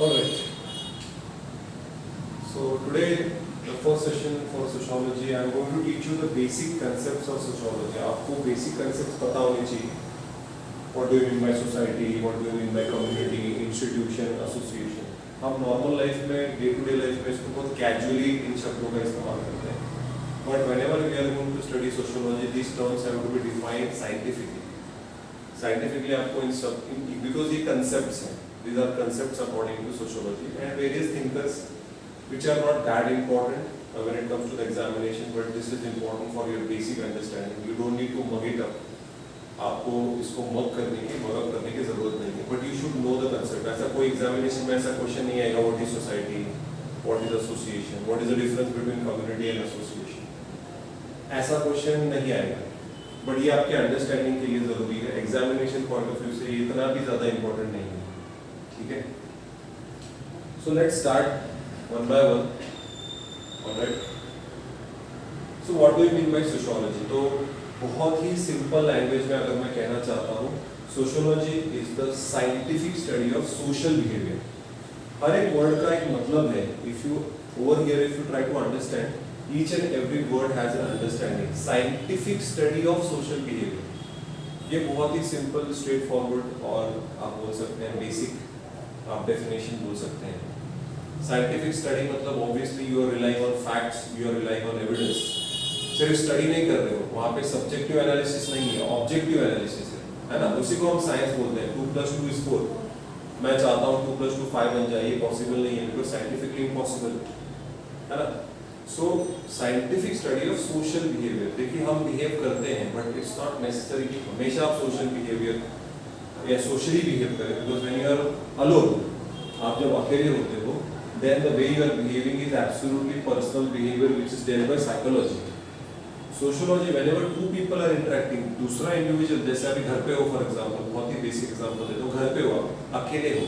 Alright. So today the first session for sociology, I am going to teach you the basic concepts of sociology. आपको basic concepts पता होने चाहिए. What do you mean by society? What do you mean by community, institution, association? हम normal life में, day to day life में इसको बहुत casually इन शब्दों का इस्तेमाल करते हैं. But whenever we are going to study sociology, these terms have to be defined scientifically. Scientifically आपको इन सब because ये concepts हैं. These are concepts according to sociology and various thinkers which are not that important when it comes to the examination, but this is important for your basic understanding. You don't need to mug it up. आपको इसको मग करने की जरूरत नहीं है, but you should know the concept. ऐसा कोई examination में ऐसा question नहीं आएगा what is society, what is association, what is the difference between community and association. ऐसा question नहीं आएगा, but ये आपके understanding के लिए जरूरी है. Examination point of view से ये इतना भी ज़्यादा important नहीं है. ठीक है? So let's start one by one. Alright. So what do you mean by sociology? तो बहुत ही simple language में अगर मैं कहना चाहता हूँ, sociology is the scientific study of social behavior. हर एक word का एक मतलब है. If you over here if you try to understand, each and every word has an understanding. Scientific study of social behavior. ये बहुत ही simple, straightforward और आप बोल सकते हैं basic आप डेफिनेशन बोल सकते हैं. साइंटिफिक स्टडी मतलब obviously you are relying on facts, you are relying on evidence. सिर्फ स्टडी नहीं कर रहे हो, वहाँ पे सब्जेक्टिव एनालिसिस नहीं है, ऑब्जेक्टिव एनालिसिस है ना. उसी को हम साइंस बोलते हैं. 2 + 2 = 4. मैं चाहता हूँ 2 + 2 5 बन जाए, ये पॉसिबल नहीं है बिकॉज साइंटिफिकली इम्पॉसिबल है ना. सो scientific study of social behaviour. देखिए हम बिहेव करते हैं बट इट्स नॉट नेसेसरी कि हमेशा आप सोशल बिहेवियर या सोशली बिहेव करें. Because when you are alone, आप जब अकेले होते हो, then the way you are behaving is absolutely personal behavior which is dealt by psychology. Sociology, whenever two people are interacting, दूसरा individual, जैसे अभी घर पे हो for example, बहुत ही basic example देता हूँ, घर पे हो आप अकेले हो,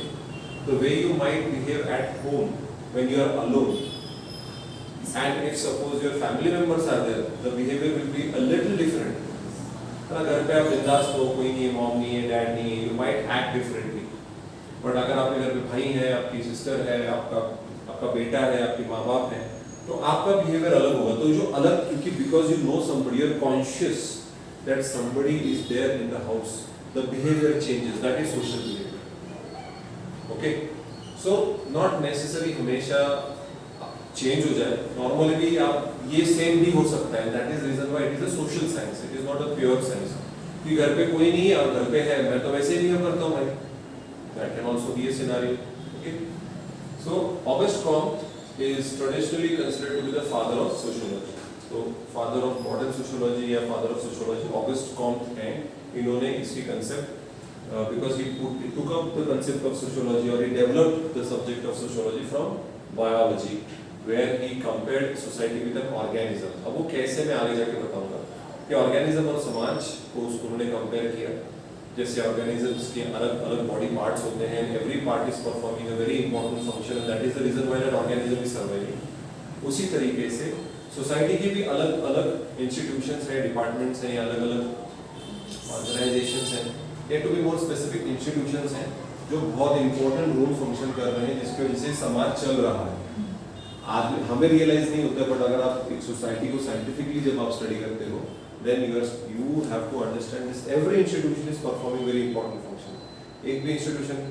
the way you might behave at home when you are alone, and if suppose your family members are there, the behavior will be a little different. घर पे आप बिंदास हो, कोई नहीं है, मॉम नहीं है, डैड नहीं है, you might act differently. But अगर आपके घर पे भाई है, आपकी सिस्टर है, आपका बेटा है, आपके माँ बाप है, तो आपका बिहेवियर अलग होगा. तो जो अलग, क्योंकि because you know somebody, you are conscious that somebody is there in the house, the behaviour changes. That is social behaviour. Okay, so not necessary हमेशा चेंज हो जाए. नॉर्मली भी आप ये सेम भी हो सकता है. That is reason why it is a social science, it is not a pure science. कि घर पे कोई नहीं है और घर पे है, मैं तो वैसे ही बिहेव करता हूँ भाई. That can also be a scenario. Okay. So Auguste Comte is traditionally considered to be the father of sociology. So father of modern sociology या father of sociology, Auguste Comte है. इन्होंने इसकी concept because he took up the concept of sociology or he developed the subject of sociology from biology, where he compared society with an organism. अब वो कैसे मैं आगे जाके बताऊंगा कि organism और समाज को उन्होंने compare किया. जैसे ऑर्गेनिजम्स के अलग अलग बॉडी पार्ट्स होते हैं, every part is performing a very important function and that is the reason why that organism is surviving. उसी तरीके से सोसाइटी की भी अलग अलग इंस्टीट्यूशंस हैं, डिपार्टमेंट्स हैं, अलग अलग ऑर्गेनाइजेशंस हैं, या to be more specific institutions हैं जो बहुत इंपॉर्टेंट रोल फंक्शन कर रहे हैं, जिसकी वजह से समाज चल रहा है. आज हमें रियलाइज नहीं होता, बट अगर आप एक सोसाइटी को साइंटिफिकली जब आप स्टडी करते हो, then you have to understand this. Every institution is performing very important function. एक भी institution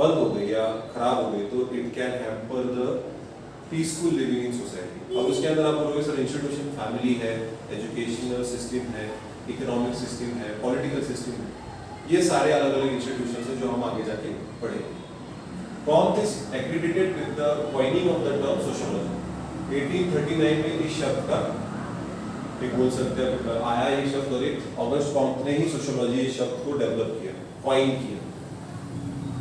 बंद हो गई या खराब हो गई तो it can hamper the peaceful living in society. अब उसके अंदर आप बोलोगे सर institution family है, educational system है, economic system है, political system है, ये सारे अलग अलग institutions हैं जो हम आगे जाके पढ़ेंगे. Comte is accredited with the coining of the term sociology. 1839 में इस शब्द का एक बोल सकते हैं आया ये शब्द, और एक ऑगस्ट कॉम्ट ने ही सोशियोलॉजी इस शब्द को डेवलप किया, कॉइन किया.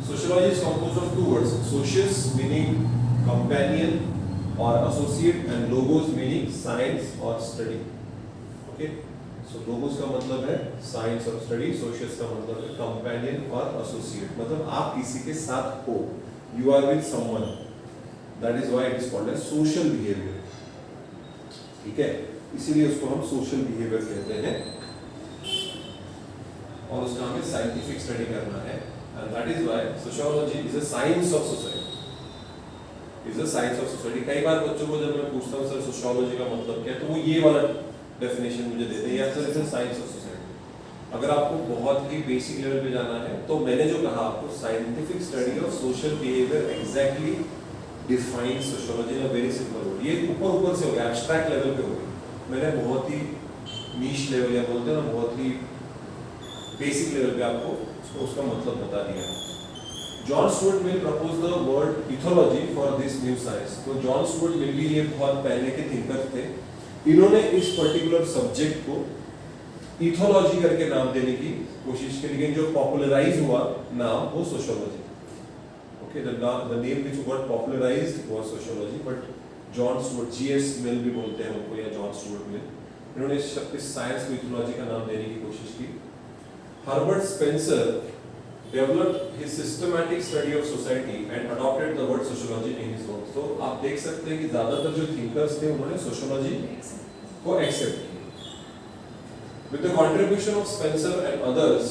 Sociology is composed of 2 words, socius meaning companion और associate, and logos meaning science और स्टडी. ओके, सो लोगोस का मतलब है साइंस और स्टडी, सोशियस का मतलब है कंपेनियन और एसोसिएट, मतलब आप किसी के साथ हो, you are with someone. That is why it is called as social behaviour. ठीक है, इसीलिए उसको हम सोशल बिहेवियर कहते हैं और उसका हमें साइंटिफिक स्टडी करना है. And that is why sociology is a science of society. Is a science of society. कई बार बच्चों को जब मैं पूछता हूँ सर सोशियोलॉजी का मतलब क्या है, तो वो ये वाला डेफिनेशन मुझे देते हैं, या sir is a science of society. अगर आपको बहुत ही बेसिक लेवल पे जाना है तो मैंने जो कहा आपको, scientific study of social behaviour exactly define sociology in a very simple word. ये ऊपर ऊपर से हो गया, एब्स्ट्रैक्ट लेवल पे हो गया, मैंने बहुत ही नीश लेवल या बोलते हैं ना बहुत ही बेसिक लेवल पे आपको उसका मतलब बता दिया है। John Stuart Mill propose the word ethology for this new science. तो जॉन स्टुअर्ट मिल भी ये बहुत पहले के थिंकर थे, इन्होंने इस पर्टिकुलर सब्जेक्ट को इथोलॉजी करके नाम देने की कोशिश की, लेकिन जो पॉपुलराइज हुआ नाम वो sociology. Okay, the name which got popularised was sociology, but John Stuart, JS Mill भी बोलते हैं उनको, या जॉन स्टुअर्ट मिल, इन्होंने इस साइंस को इथोलॉजी का नाम देने की कोशिश की। Herbert Spencer developed his systematic study of society and adopted the word sociology in his work। तो आप देख सकते हैं कि ज्यादातर जो thinkers थे उन्होंने सोशियोलॉजी को एक्सेप्ट किया। With the contribution of Spencer and others,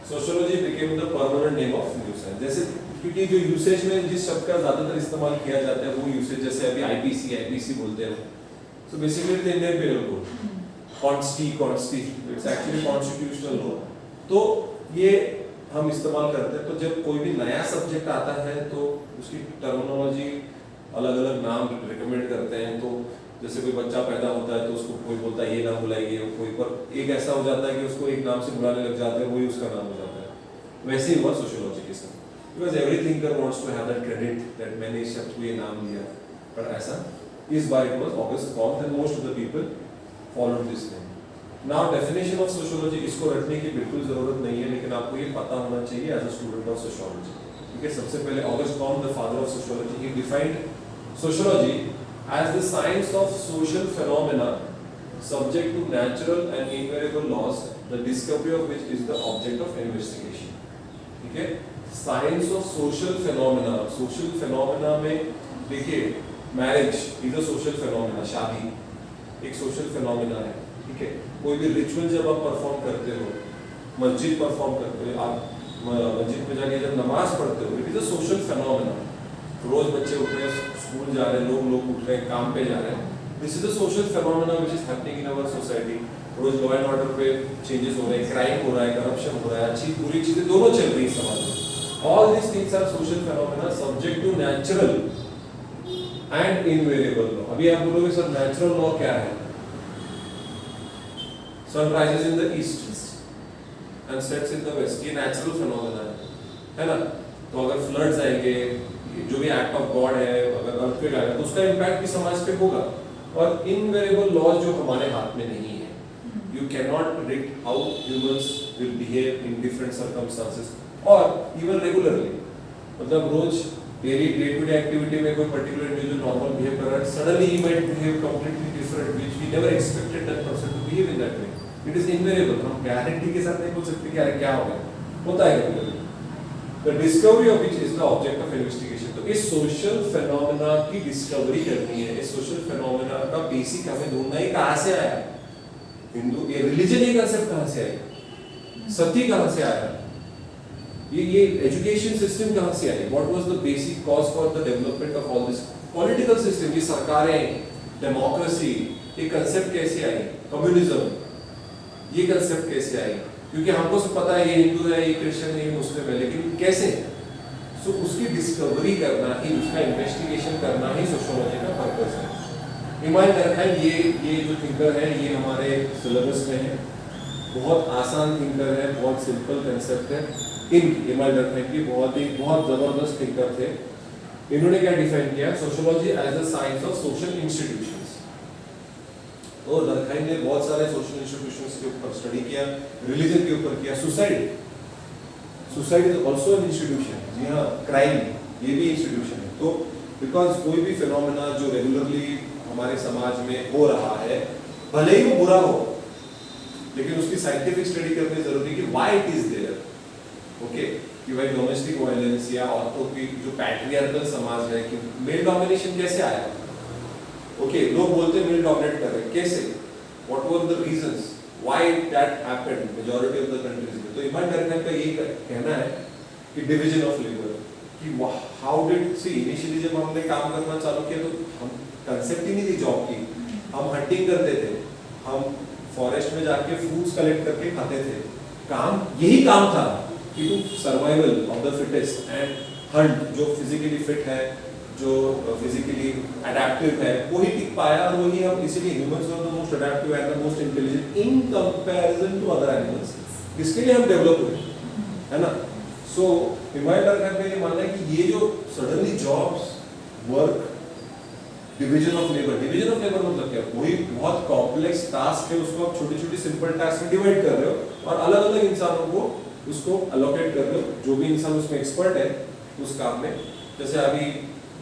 sociology became the permanent name of new science। जैसे क्योंकि जो यूसेज में जिस शब्द का ज्यादातर इस्तेमाल किया जाता है वो यूसेज, जैसे अभी आईपीसी बोलते हैं, so basically the Indian Penal Code, consti, it's actually constitutional law। तो ये हम इस्तेमाल करते हैं। तो जब कोई भी नया सब्जेक्ट आता है तो उसकी टर्मिनोलॉजी अलग अलग नाम रिकमेंड करते हैं। तो जैसे कोई बच्चा पैदा होता है तो उसको कोई बोलता है ये नाम बुलाइए, कोई पर एक ऐसा हो जाता है कि उसको एक नाम से बुलाने लग जाते हैं, वही उसका नाम हो जाता है। वैसे ही हुआ सोशियोलॉजी के साथ, because every thinker wants to have that credit that मैंने इस शब्द को ये नाम दिया, पर ऐसा इस बार it was Auguste Comte and most of the people followed this name. Now definition of sociology, इसको रटने की बिल्कुल जरूरत नहीं है, लेकिन आपको ये पता होना चाहिए as a student of sociology. ठीक है, सबसे पहले August Comte, the father of sociology, he defined sociology as the science of social phenomena subject to natural and invariable laws, the discovery of which is the object of investigation। ठीक है, science of social phenomena. Social phenomena में देखिए marriage is a social phenomena, शादी एक social phenomena है। ठीक है, कोई भी रिचुअल जब आप परफॉर्म करते हो, मस्जिद परफॉर्म करते हो, आप मस्जिद में जाके जब नमाज पढ़ते हो, it is a social phenomena. रोज बच्चे उठ रहे हैं, स्कूल जा रहे हैं, लोग उठ रहे हैं, काम पे जा रहे हैं, this is a social phenomena which is happening in our society. रोज लॉ एंड ऑर्डर पे चेंजेस हो रहे हैं, क्राइम हो रहा है, करप्शन हो रहा है, अच्छी बुरी चीजें दोनों चल रही है समाज में। All these things are social phenomena subject to natural and invariable law। अभी आप बोलोगे सर नेचुरल लॉ क्या है? Sun rises in the east and sets in the west, ये नेचुरल फेनोमेना है ना? तो अगर फ्लड्स आएंगे, जो भी एक्ट ऑफ गॉड है, अगर अर्थक्वेक आएगा तो उसका इम्पैक्ट भी समाज पे होगा। और इनवेरिएबल लॉज जो हमारे हाथ में नहीं है, you cannot predict how humans will behave in different circumstances और इवन रेगुलरली, मतलब रोज daily day to day activity में कोई पर्टिकुलर इंडिविजुअल नॉर्मल बिहेव कर रहा है, suddenly he might behave completely different which we never expected that person to behave in that way. It is invariable, हम guarantee के साथ नहीं बोल सकते कि अरे क्या होगा, होता है कभी-कभी। The discovery of which is the object of investigation. तो इस सोशल फेनोमेना की डिस्कवरी करनी है, इस सोशल फेनोमेना का बेसिक हमें ढूंढना है, कहां से आया, हिंदू ये रिलीजन, ये कांसेप्ट कहां से आई, सती कहां से आया, ये एजुकेशन सिस्टम कहां से आई, what was the basic cause for the development of all this political system, ये सरकारें, डेमोक्रेसी, ये कांसेप्ट कैसे आई, कम्युनिज्म, ये कांसेप्ट कैसे आई, क्योंकि हमको सब पता है ये हिंदू है, ये क्रिश्चियन है, ये मुस्लिम है, लेकिन कैसे, सो उसकी डिस्कवरी करना ही, उसका इन्वेस्टिगेशन करना ही सोशियोलॉजी का पर्पस है। इमाम दरखान ये जो थिंकर है, ये हमारे सिलेबस में है, बहुत आसान थिंकर है, बहुत सिंपल कंसेप्ट है। इमाम दरखान की बहुत जबरदस्त थिंकर थे। इन्होंने क्या डिफाइन किया, sociology as a science of social institutions. तो दरखान ने बहुत सारे सोशल इंस्टीट्यूशंस के ऊपर स्टडी किया, रिलीजन के ऊपर किया, suicide is also an institution. जी हाँ, क्राइम ये भी इंस्टीट्यूशन है। तो बिकॉज कोई भी फिनोमेना जो रेगुलरली हमारे समाज में हो रहा है, भले ही वो बुरा हो, लेकिन उसकी साइंटिफिक स्टडी करनी जरूरी है कि why it is there. Okay, कि भाई डोमेस्टिक वायलेंस या औरतों की जो पैट्रियार्कल समाज है, कि मेल डोमिनेशन कैसे आया। ओके, लोग बोलते हैं मेल डोमिनेट कर रहे, कैसे, what were the reasons why that happened majority of the countries में। तो इमाम दरखान का यही कहना है कि डिवीजन ऑफ लेबर, कि हाउ डिड सी इनिशियली जब हमने काम करना चालू किया तो हम कंसेप्ट ही नहीं थी जॉब की, हम हंटिंग करते थे, हम फॉरेस्ट में जाके फ्रूट्स कलेक्ट करके खाते थे, काम यही काम था कि to survival of the fittest and hunt, जो फिजिकली फिट है, जो फिजिकली अडेप्टिव है, वही टिक पाया और वही हम इसीलिए humans were the most adaptive and the most intelligent in comparison to other animals, इसके लिए हम डेवलप हुए, है ना। सो रिमाइंडर का ये मानना है कि ये जो suddenly jobs, work, division of labour मतलब क्या, वही बहुत कॉम्प्लेक्स टास्क है, उसको आप छोटी छोटी सिंपल टास्क में डिवाइड कर रहे हो और अलग अलग इंसानों को उसको अलोकेट कर रहे हो, जो भी इंसान उसमें एक्सपर्ट है उस काम में। जैसे अभी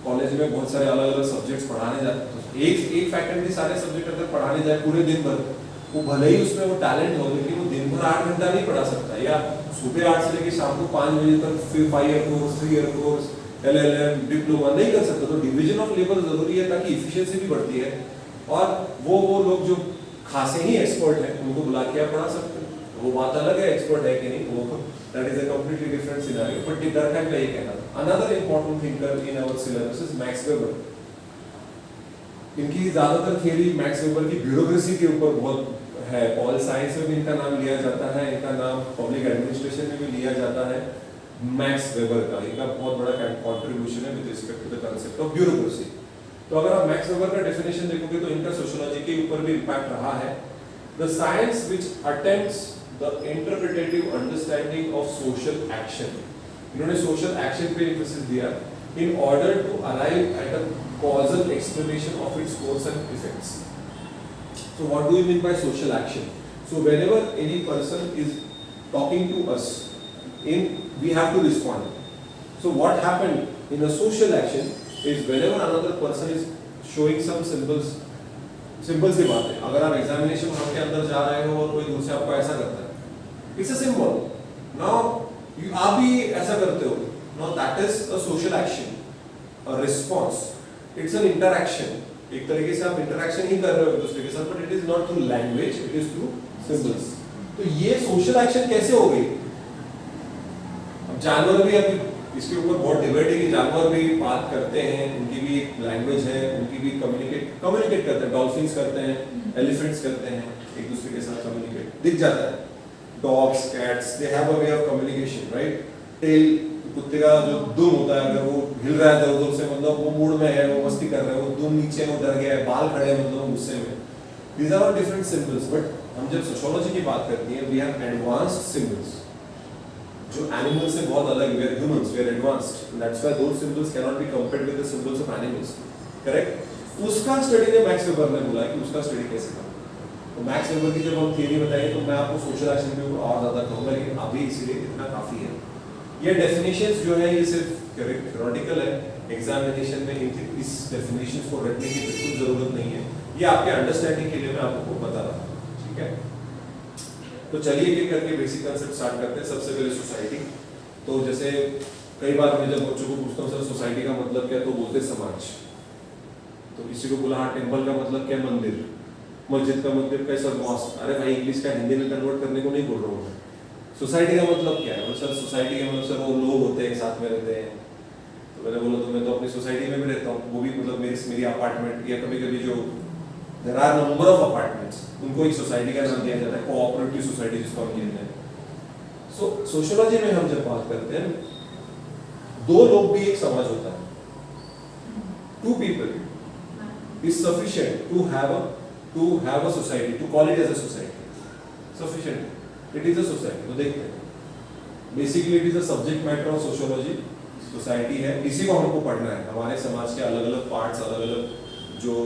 कॉलेज में बहुत सारे अलग अलग सब्जेक्ट्स पढ़ाने जाते हैं, एक फैकल्टी सारे सब्जेक्ट अगर पढ़ाने जाए पूरे दिन भर, वो भले ही उसमें वो टैलेंट हो, लेकिन वो दिन भर 8 घंटा नहीं पढ़ा सकता, या सुबह 8 से लेकर शाम को 5 बजे तक फिर 5 year course, 3 year course, LLM, diploma नहीं कर सकता। तो डिवीजन ऑफ लेबर जरूरी है ताकि इफिशिएंसी भी बढ़ती है, और वो लोग जो खासे ही एक्सपर्ट हैं उनको बुला के आप पढ़ा सकते हैं। वो बात अलग है एक्सपर्ट है कि नहीं, वो that is a completely different scenario, but Durkheim का ये कहना था। Another important thinker in our syllabus is Max Weber. इनकी ज्यादातर थियरी मैक्स वेबर की ब्यूरोक्रेसी के ऊपर बहुत है, पॉल साइंस में भी इनका नाम लिया जाता है, इनका नाम पब्लिक एडमिनिस्ट्रेशन में भी लिया जाता है। मैक्स वेबर का इनका बहुत बड़ा कंट्रीब्यूशन है with respect to the concept of bureaucracy. तो अगर आप मैक्स वेबर का डेफिनेशन देखोगे तो इनका सोशियोलॉजी के ऊपर भी इंपैक्ट रहा है। The science which attempts the interpretative understanding of social action. इन्होंने सोशल एक्शन पे एम्फेसिस दिया in order to arrive at a causal explanation of its cause and effects. So what do we mean by social action? So whenever any person is talking to us, we have to respond. So what happened in a social action is whenever another person is showing some symbols की बात है, अगर आप examination hall के अंदर जा रहे हो और कोई दूर से आपको ऐसा करता है, it's a symbol. Now आप भी ऐसा करते हो. Now that is a social action, a response. It's an interaction. एक तरीके से आप इंटरेक्शन ही कर रहे हो एक दूसरे के साथ, but it is not through language, it is through symbols. तो ये social action कैसे हो गई? अब जानवर भी अभी इसके ऊपर बहुत डिबेट है कि जानवर भी बात करते हैं, उनकी भी एक लैंग्वेज है, उनकी भी कम्युनिकेट करते हैं, डॉल्फिन्स करते हैं, एलिफेंट्स करते हैं, एक दूसरे के साथ कम्युनिकेट दिख जाता है। Dogs, cats, they have a way of communication, right? Tail, कुत्ते का जो दुम होता है, अगर वो हिल रहा है इधर से, मतलब वो मूड में है, वो मस्ती कर रहा है, वो दुम नीचे में डर गया है, बाल खड़े हैं, मतलब गुस्से में। These are different symbols, but हम जब सोशियोलॉजी की बात करते हैं, we have advanced symbols, जो एनिमल्स से बहुत अलग, we are humans, we are advanced, and that's why those symbols cannot be compared with the symbols of animals, correct? उसका स्टडी ने मैक्स वेबर ने बोला कि उसका स्टडी कैसे करें। तो मैक्स वेबर की जब हम थियरी बताएंगे तो मैं आपको सोशल एक्शन के ऊपर और ज़्यादा कहूँगा, लेकिन अभी इसीलिए इतना काफ़ी है। ये डेफिनेशंस जो है ये सिर्फ थ्योरेटिकल है, एग्जामिनेशन में इस डेफिनेशंस को रटने की बिल्कुल जरूरत नहीं है, ये आपके अंडरस्टैंडिंग के लिए मैं आपको बता रहा हूँ, ठीक है? तो चलिए एक करके बेसिक कांसेप्ट स्टार्ट करते हैं। सबसे पहले सोसाइटी। तो जैसे कई बार मैं जब बच्चों को पूछता हूँ सर सोसाइटी का मतलब क्या है, तो बोलते समाज। तो किसी को बोला हाँ टेम्पल का मतलब क्या है, मंदिर। मस्जिद का मतलब क्या है, सर मॉस्क। अरे भाई इंग्लिश का हिंदी में कन्वर्ट करने को नहीं बोल रहा हूँ मैं। सोसाइटी का मतलब क्या है? सर सोसाइटी का मतलब सर वो लोग होते हैं, साथ में रहते हैं। तो मैंने बोला तो मैं तो अपनी सोसाइटी में भी रहता हूँ, वो भी मतलब मेरी अपार्टमेंट, या कभी कभी जो there are number of apartments, उनको एक सोसाइटी का नाम दिया जाता है, कोऑपरेटिव सोसाइटी जिसको हम कहते हैं। सो सोशियोलॉजी में हम जब बात करते हैं, दो लोग भी एक समाज होता है। Two people is sufficient to have a society, to call it as a society. Sufficient, it is a society. तो देखते हैं, basically it is a subject matter of sociology. Society है, इसी को हमको पढ़ना है। हमारे समाज के अलग अलग पार्ट्स, अलग अलग जो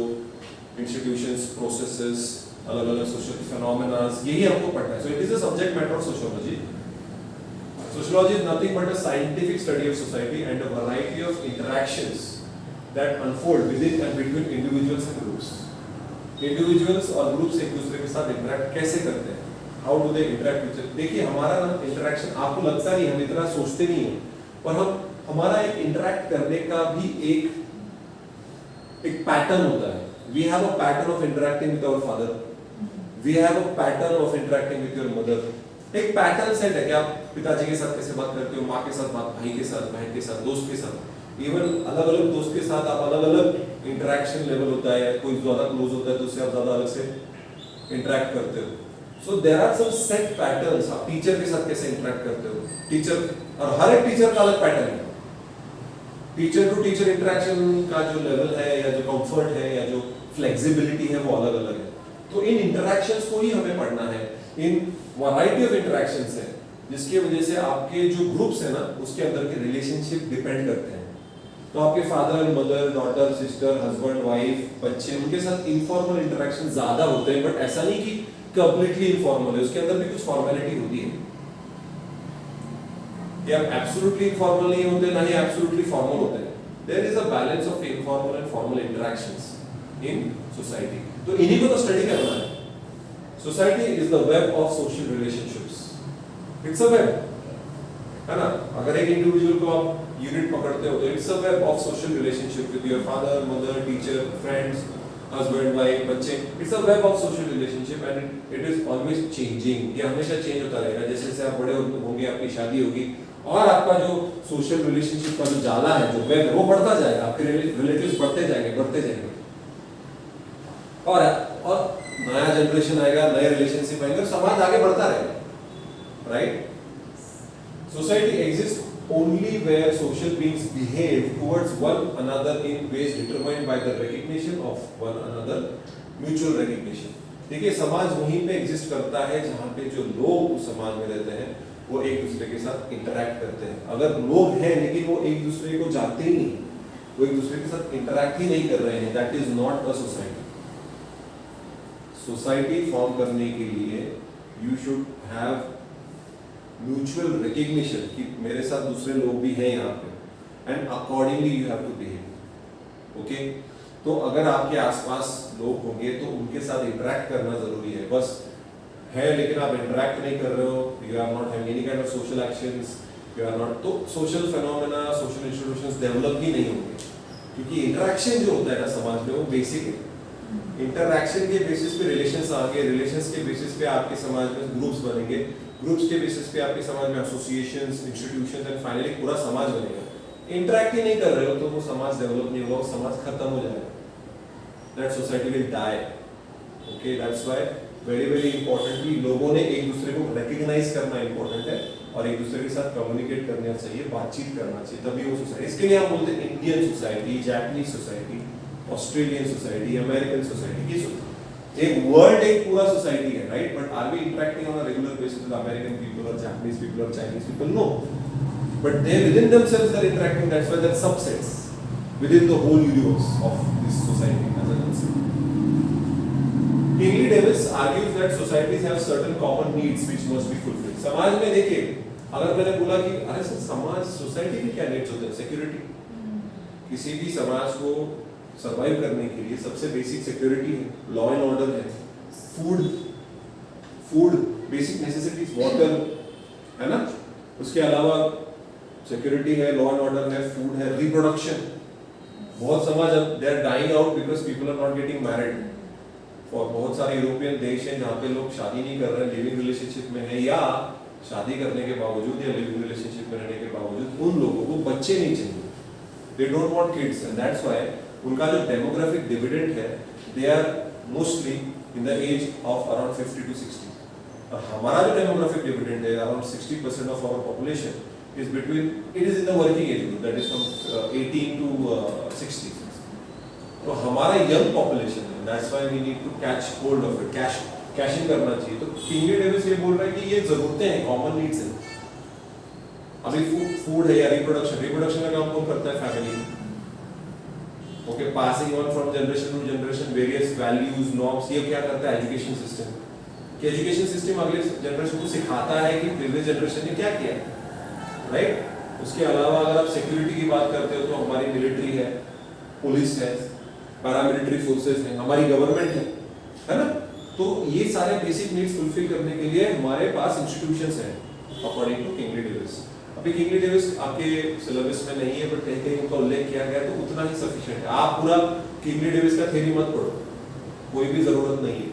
इंस्टीट्यूशंस, प्रोसेसेस, अलग अलग सोशल फिनोमेना, यही हमको पढ़ना है। सो it is a subject matter of sociology. Sociology is nothing but a scientific study of society and a variety of interactions that unfold within and between individuals and groups. Individuals और groups एक दूसरे के साथ interact कैसे करते हैं, how do they interact with. देखिए हमारा ना इंटरैक्शन, आपको लगता नहीं, हम इतना सोचते नहीं है, पर हमारा एक इंटरैक्ट करने का भी एक पैटर्न होता है। We have a pattern of interacting with our father. We have a pattern of interacting with your mother. एक पैटर्न सेट है कि आप पिताजी के साथ कैसे बात करते हो, माँ के साथ बात, भाई के साथ, बहन के साथ, दोस्त के साथ। इवन अलग अलग दोस्त के साथ आप अलग अलग इंटरेक्शन लेवल होता है, कोई ज्यादा क्लोज होता है तो उससे आप ज्यादा अलग से इंटरेक्ट करते हो. So there are some set patterns. आप टीचर के साथ कैसे इंटरेक्ट करते हो, टीचर, और हर एक टीचर का अलग पैटर्न है. टीचर टू टीचर इंटरेक्शन का जो लेवल है या जो कंफर्ट है या जो फ्लेक्सिबिलिटी है वो अलग अलग है. तो इन इंटरेक्शंस को ही हमें पढ़ना है. इन वैरायटी ऑफ इंटरेक्शंस है जिसकी वजह से आपके जो ग्रुप्स है ना उसके अंदर के रिलेशनशिप डिपेंड करते हैं. तो आपके father mother daughter sister husband wife बच्चे उनके साथ इनफॉर्मल इंटरेक्शन ज्यादा होते हैं, बट ऐसा नहीं कि कंप्लीटली इनफॉर्मल है, उसके अंदर भी कुछ फॉर्मेलिटी होती है. या एब्सोल्युटली इनफॉर्मल नहीं होते ना ही एब्सोल्युटली फॉर्मल होते हैं. There is a balance of informal and formal interactions in society. तो इन्हीं को तो स्टडी करना है. Society is the web of social relationships. It's a web, है ना. अगर एक इंडिविजुअल को आप यूनिट पकड़ते हो तो it's a web of social relationship with your father mother teacher friends husband wife बच्चे. It's a web of social relationship and it is always changing. ये हमेशा चेंज होता रहेगा. जैसे जैसे आप बड़े होंगे आपकी शादी होगी और आपका जो सोशल रिलेशनशिप का जो जाला है जो वेब है वो बढ़ता जाएगा. आपके रिलेटिव्स बढ़ते जाएंगे. और नया जनरेशन आएगा, नए रिलेशनशिप आएंगे, समाज आगे बढ़ता रहेगा. Right. Society exist only where social beings behave towards one another in ways determined by the recognition of one another, mutual recognition. देखिए समाज वहीं पे एग्जिस्ट करता है जहाँ पे जो लोग उस समाज में रहते हैं वो एक दूसरे के साथ इंटरैक्ट करते हैं. अगर लोग हैं लेकिन वो एक दूसरे को जानते ही नहीं, वो एक दूसरे के साथ इंटरैक्ट ही नहीं कर रहे हैं, that is not a society. Society form करने के लिए you should have mutual recognition कि मेरे साथ दूसरे लोग भी हैं यहाँ पे and accordingly you have to behave. Okay. तो अगर आपके आसपास लोग होंगे तो उनके साथ इंटरेक्ट करना जरूरी है. बस है लेकिन आप इंटरेक्ट नहीं कर रहे हो, you are not having any kind of social actions, you are not, तो social phenomena social institutions develop ही नहीं होंगे. क्योंकि इंटरेक्शन जो होता है ना समाज में वो बेसिक है. इंटरैक्शन के बेसिस पे रिलेशंस आएंगे, रिलेशंस के बेसिस पे आपके समाज में ग्रुप्स बनेंगे, ग्रुप्स के बेसिस पे आपके समाज में एसोसिएशंस इंस्टीट्यूशंस एंड फाइनली पूरा समाज बनेगा. इंटरैक्ट ही नहीं कर रहे हो तो वो समाज डेवलप नहीं होगा, वो समाज खत्म हो जाएगा. That society will die. Okay. That's why very very importantly लोगों ने एक दूसरे को रिकॉग्नाइज करना इंपॉर्टेंट है और एक दूसरे के साथ कम्युनिकेट करना चाहिए, बातचीत करना चाहिए, तभी वो सोसाइटी. इसके लिए हम बोलते हैं Indian society, Japanese society, Australian society, American society. की एक वर्ल्ड एक पूरा सोसाइटी है. Right. But are we interacting on a regular basis with American people और जापानीज पीपल और Chinese people? No. But they within themselves are interacting. That's why that subsets within the whole universe of this society as a concept. Kingsley Davis argues that societies have certain common needs which must be fulfilled. समाज में देखिए, अगर मैंने बोला कि अरे sir समाज society के क्या नीड्स होते हैं? सिक्योरिटी. किसी भी समाज को सर्वाइव करने के लिए सबसे बेसिक सिक्योरिटी है, लॉ एंड ऑर्डर है, फूड बेसिक नेसेसिटीज, वाटर, है ना. उसके अलावा सिक्योरिटी है, लॉ एंड ऑर्डर है, फूड है, रिप्रोडक्शन. बहुत समाज अब they are dying out because people are not getting married. और बहुत सारे यूरोपियन देश हैं जहाँ पे लोग शादी नहीं कर रहे, लिविंग रिलेशनशिप में है, या शादी करने के बावजूद या लिविंग रिलेशनशिप में रहने के बावजूद उन लोगों को बच्चे नहीं चाहिए. They don't want kids and that's why उनका जो डेमोग्राफिक डिविडेंड है they are mostly in the age of around 50 to 60. और हमारा जो डेमोग्राफिक डिविडेंड है around 60% of our population is between, it is in the working age group, that is from 18 to 60. तो हमारा young population है, that's why we need to catch hold of it, cash in करना चाहिए. तो kingly Davis ये बोल रहा है कि ये जरूरतें हैं, कॉमन नीड्स हैं. अभी फूड है या रिप्रोडक्शन का काम कौन करता है? Family. Okay. Passing on from generation to generation various values norms, ये क्या करता है? Education system. कि एजुकेशन सिस्टम अगले जनरेशन को सिखाता है कि प्रीवियस जनरेशन ने क्या किया. राइट. उसके अलावा अगर आप सिक्योरिटी की बात करते हो तो हमारी मिलिट्री है, पुलिस है, पैरामिलिट्री फोर्सेस है, हमारी गवर्नमेंट है ना. तो ये सारे बेसिक नीड्स फुलफिल करने के लिए हमारे पास इंस्टीट्यूशंस हैं अकॉर्डिंग टू किंगली डेविस. अभी किंगली डेविस आपके सिलेबस में नहीं है, बट कहीं कहीं उनका उल्लेख किया गया तो उतना ही सफिशिएंट है. आप पूरा किंगली डेविस का थ्योरी मत पढ़ो, कोई भी जरूरत नहीं है.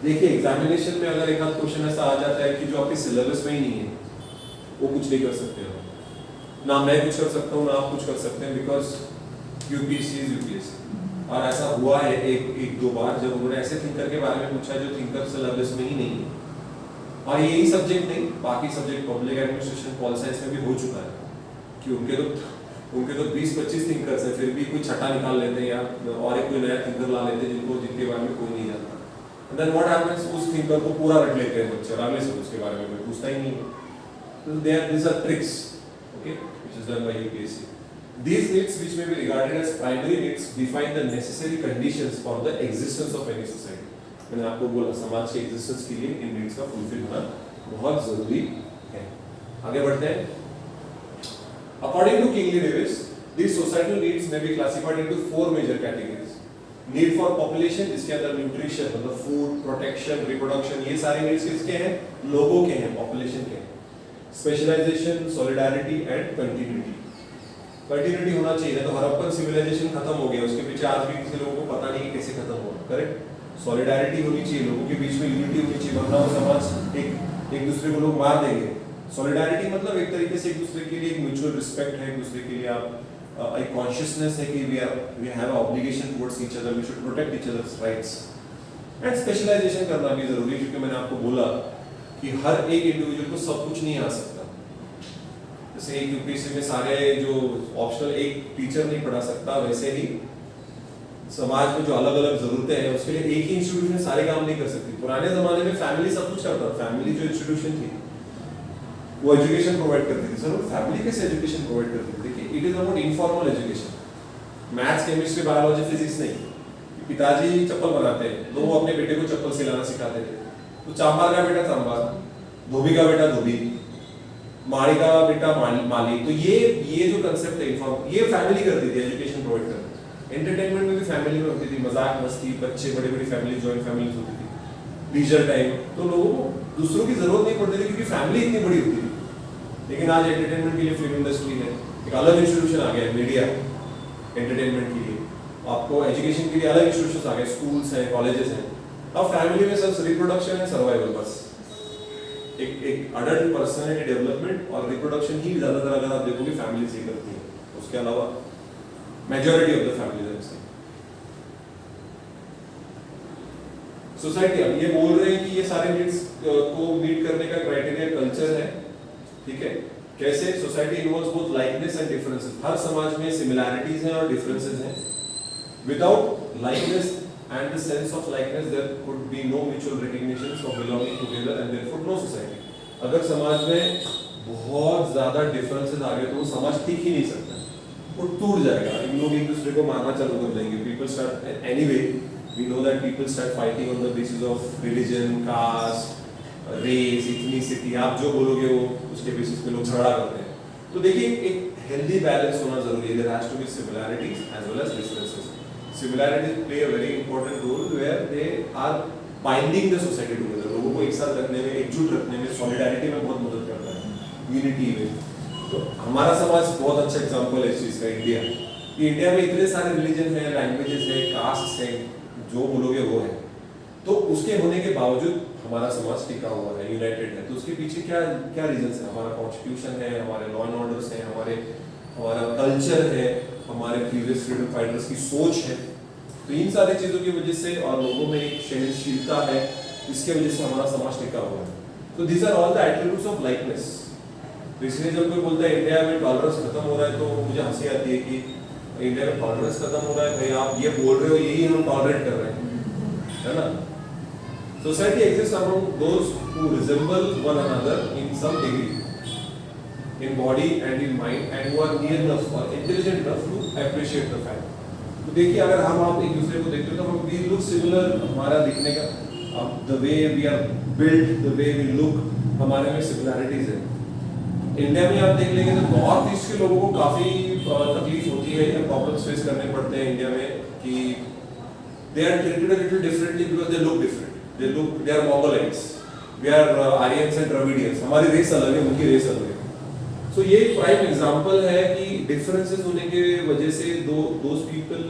देखिए एग्जामिनेशन में अगर एक आध क्वेश्चन ऐसा आ जाता है कि जो आपके सिलेबस में ही नहीं है वो कुछ नहीं कर सकते हो. ना मैं कुछ कर सकता हूँ ना आप कुछ कर सकते हैं, बिकॉज यूपीएससी इज यूपीएससी। और ऐसा हुआ है एक दो बार जब उन्होंने ऐसे थिंकर के बारे में पूछा जो थिंकर सिलेबस में ही नहीं है, और यही सब्जेक्ट नहीं बाकी subject public administration pol science में भी हो चुका है कि उनके तो 20-25 थिंकर्स हैं, फिर भी कोई छठा निकाल लेते हैं या और एक कोई नया थिंकर ला लेते हैं जिनके बारे में कोई नहीं जानता। एंड देन व्हाट हैपेंस, उस थिंकर को पूरा रट लेते हैं बच्चे और अगले से उसके बारे में कोई पूछता ही नहीं है। तो these are tricks, okay, which is done by UPSC. These needs, which may be regarded as primary needs, define the necessary conditions for the existence of any society. मैंने आपको बोला समाज के एग्जिस्टेंस के लिए इन नीड्स का फुलफिल होना बहुत जरूरी है। आगे बढ़ते हैं। According to Kingley Davis, these societal needs may be classified into 4 major categories. Need for population, इसके अंदर न्यूट्रिशन मतलब फूड, प्रोटेक्शन, रिप्रोडक्शन, ये सारे नीड्स किसके हैं? लोगों के हैं, पॉपुलेशन के हैं। Specialisation, solidarity and continuity. Continuity होना चाहिए, तो हड़प्पन सिविलाइजेशन खत्म हो गया, उसके पीछे आज भी किसी लोगों को पता नहीं कि कैसे खत्म हुआ, करेक्ट। सॉलिडारिटी होनी चाहिए, लोगों के बीच में यूनिटी होनी चाहिए, वरना वो समाज एक दूसरे को लोग मार देंगे। सॉलिडारिटी मतलब एक तरीके से एक दूसरे के लिए एक म्यूचुअल रिस्पेक्ट है, एक दूसरे के लिए आप एक कॉन्शियसनेस है कि we have obligation towards each other, we should protect each other's rights. And specialisation करना भी जरूरी है, क्योंकि मैंने आपको बोला कि हर एक इंडिविजुअल को सब कुछ नहीं आ सकता। जैसे एक यूपीएससी में सारे जो ऑप्शनल एक टीचर नहीं पढ़ा सकता, वैसे ही समाज में जो अलग अलग जरूरतें हैं उसके लिए एक ही इंस्टीट्यूशन सारे काम नहीं कर सकती। पुराने जमाने में फैमिली सब कुछ करता था, फैमिली जो इंस्टीट्यूशन थी वो एजुकेशन प्रोवाइड करती थी। सर फैमिली कैसे एजुकेशन प्रोवाइड करती थी? देखिए, it is about informal education, maths, chemistry, biology, physics नहीं। पिताजी चप्पल बनाते हैं तो वो अपने बेटे को चप्पल सिलाना सिखाते थे, तो चांबार का बेटा चांबार, धोबी का बेटा धोबी, माली का बेटा माली। तो ये जो कंसेप्ट है इनफॉर्म, ये फैमिली करती थी एजुकेशन प्रोवाइड करती थी। एंटरटेनमेंट में भी फैमिली में होती थी, मजाक मस्ती, बच्चे, बड़ी बड़ी फैमिली, जॉइंट फैमिली होती थी। लीजर टाइम तो लोगों को दूसरों की जरूरत नहीं पड़ती थी क्योंकि फैमिली इतनी बड़ी होती थी। लेकिन आज एंटरटेनमेंट के लिए फिल्म इंडस्ट्री है, एक अलग इंस्टीट्यूशन आ गया है, मीडिया एंटरटेनमेंट के लिए, आपको एजुकेशन के लिए अलग इंस्टीट्यूशन आ गए, स्कूल्स हैं, कॉलेजेस हैं। अब फैमिली में सिर्फ रिप्रोडक्शन है, सर्वाइवल, बस एक अडल्ट पर्सनालिटी डेवलपमेंट और रिप्रोडक्शन ही ज्यादातर अगर आप देखोगे फैमिली से करती है, उसके अलावा मेजॉरिटी ऑफ द फैमिली से। सोसाइटी अब ये बोल रहे हैं कि ये सारे नीड्स को मीट करने का क्राइटेरिया कल्चर है, ठीक है। कैसे? Society involves both likeness and differences. हर समाज में सिमिलैरिटीज हैं और डिफरेंसेस हैं। Without likeness and the sense of likeness there could be no mutual recognition of belonging together and therefore no society. अगर समाज में बहुत ज्यादा डिफरेंसेस आ गए तो वो समाज टिक ही नहीं सकता, वो टूट जाएगा। लोग एक दूसरे को मारना चालू कर देंगे। People start anyway, we know that people start fighting on the basis of religion, caste, race, ethnicity, आप जो बोलोगे वो उसके बेसिस पे लोग झगड़ा करते हैं। तो देखिए एक हेल्दी बैलेंस होना जरूरी है। There has to be similarities as well as differences. Similarities play a very important role where they are binding the society together. लोगों को एक साथ रखने में, एकजुट रखने में, solidarity में बहुत मदद करता है, unity में। तो हमारा समाज बहुत अच्छा एग्जाम्पल है इस चीज़ का, इंडिया। ये इंडिया में इतने सारे रिलीजन हैं, लैंग्वेजेस हैं, कास्ट हैं, जो बोलोगे वो है। तो उसके होने के बावजूद हमारा समाज टिका हुआ है, यूनाइटेड है। तो उसके पीछे क्या क्या रीजंस है? हमारा कॉन्स्टिट्यूशन है, हमारे लॉ एंड ऑर्डर्स हैं, हमारा कल्चर है, हमारे प्रीवियस फ्रीडम फाइटर्स की सोच है। तो इन सारी चीजों की वजह से और लोगों में एक सहनशीलता है, इसके वजह से हमारा समाज टिका हुआ है। तो these are all the attributes of likeness. तो इसलिए जब कोई बोलता है इंडिया में टॉलरेंस खत्म हो रहा है तो मुझे हंसी आती है कि इंडिया में टॉलरेंस खत्म हो रहा है, भाई आप ये बोल रहे हो, यही हम टॉलरेट कर रहे हैं, है ना। Society exist among those who resemble one another in some degree in body and in mind and who are near enough or intelligent enough to appreciate the fact. तो देखिए अगर हम आप एक दूसरे को देखते हो तो हम we look similar, हमारा दिखने का the way we are built, the way we look, हमारे में similarities है। इंडिया में आप देख लेंगे तो नॉर्थ ईस्ट के लोगों को काफी तकलीफ होती है या प्रॉब्लम्स फेस करने पड़ते हैं इंडिया में कि they are treated a little differently because they look different. They are Mongolites, we are Aryans and Dravidians, हमारी रेस अलग है, उनकी रेस अलग है। तो ये एक प्राइम एग्जांपल है कि डिफरेंसेस होने के वजह से those people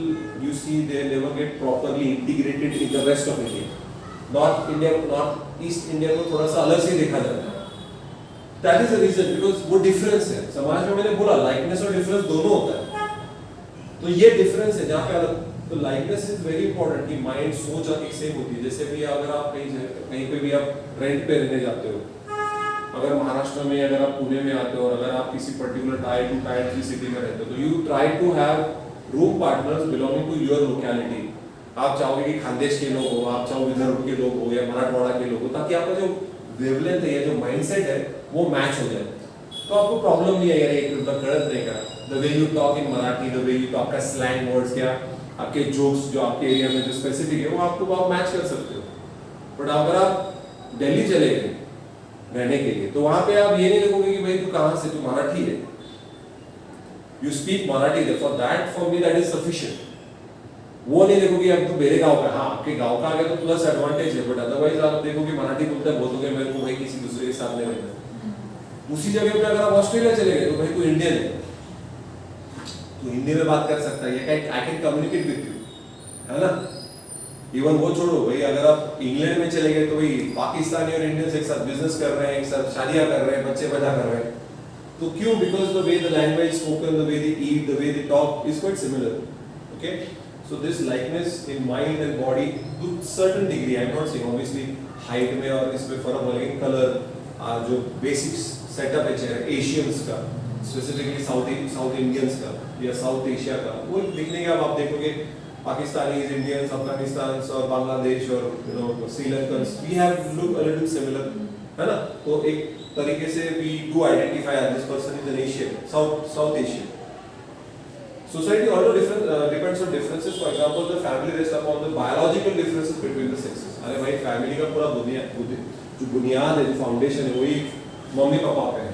you see they never get properly integrated in the rest of India. North East India को थोड़ा सा अलग से देखा जाता है। That is the reason, because वो डिफरेंस है समाज में। मैंने बोला लाइकनेस और डिफरेंस दोनों होता है, तो ये डिफरेंस है जहाँ पे अलग। तो लाइकनेस इज वेरी इंपॉर्टेंट कि माइंड सोच एक सेम होती है। जैसे भी अगर आप कहीं पे भी आप रेंट पे रहने जाते हो, अगर महाराष्ट्र में, अगर आप पुणे में आते हो और अगर आप किसी पर्टिकुलर टायर 2 टायर 3 सिटी में रहते हो, तो you try to have room partners belonging to your locality. आप चाहोगे कि खानदेश के लोग हो, आप चाहो विदर्भ के लोग हो या मराठवाड़ा के लोग हो, ताकि आपका जो वेवलेंथ है या जो माइंडसेट है वो मैच हो जाए। तो आपको प्रॉब्लम नहीं है यार एक कड़क नहीं का the way you talk in Marathi, the way you talk का स्लैंग वर्ड्स, क्या आपके जोक्स जो आपके एरिया में जो स्पेसिफिक है वो आपको आप मैच कर सकते हो। बट अगर आप दिल्ली चले गए रहने के लिए, तो वहां पे आप ये नहीं देखोगे कि भाई तू कहां से, तू मराठी है, you speak Marathi, for that for me that is sufficient. वो नहीं देखोगे अब तू मेरे गांव का, हाँ आपके गांव का आ गया तो प्लस एडवांटेज है, बट अदरवाइज आप देखोगे मराठी बोलता है, बोलोगे मेरे को भाई किसी दूसरे के साथ नहीं रहना। उसी जगह पे अगर आप ऑस्ट्रेलिया चले गए तो भाई तू इंडियन है, तू हिंदी में बात कर सकता है, I can communicate with you, है ना। इवन वो छोड़ो भाई, अगर आप इंग्लैंड में चले गए तो भाई पाकिस्तानी और इंडियंस एक साथ बिजनेस कर रहे हैं, एक साथ शादियां कर रहे हैं, बच्चे पैदा कर रहे हैं, तो क्यों? Because the way the language spoken, the way they eat, the way they talk is quite similar. Okay, so this likeness in mind and body to certain degree, I am not saying obviously height में और इसमें फर्क हो, लेकिन colour जो basic setup है चेहरा Asians का, स्पेसिफिकली साउथ इंडियंस का या साउथ एशिया का, वो दिखने के आप देखोगे पाकिस्तानीज, इंडियंस, अफगानिस्तान और बांग्लादेश और Sri Lankans, we have look a little similar, है ना। तो एक तरीके से we do identify this person is an Asian, south Asian. Society also depends on differences. For example, the family rests upon the biological differences between the sexes. अरे भाई family का पूरा जो बुनियाद है, जो फाउंडेशन है, वही मम्मी पापा पे है।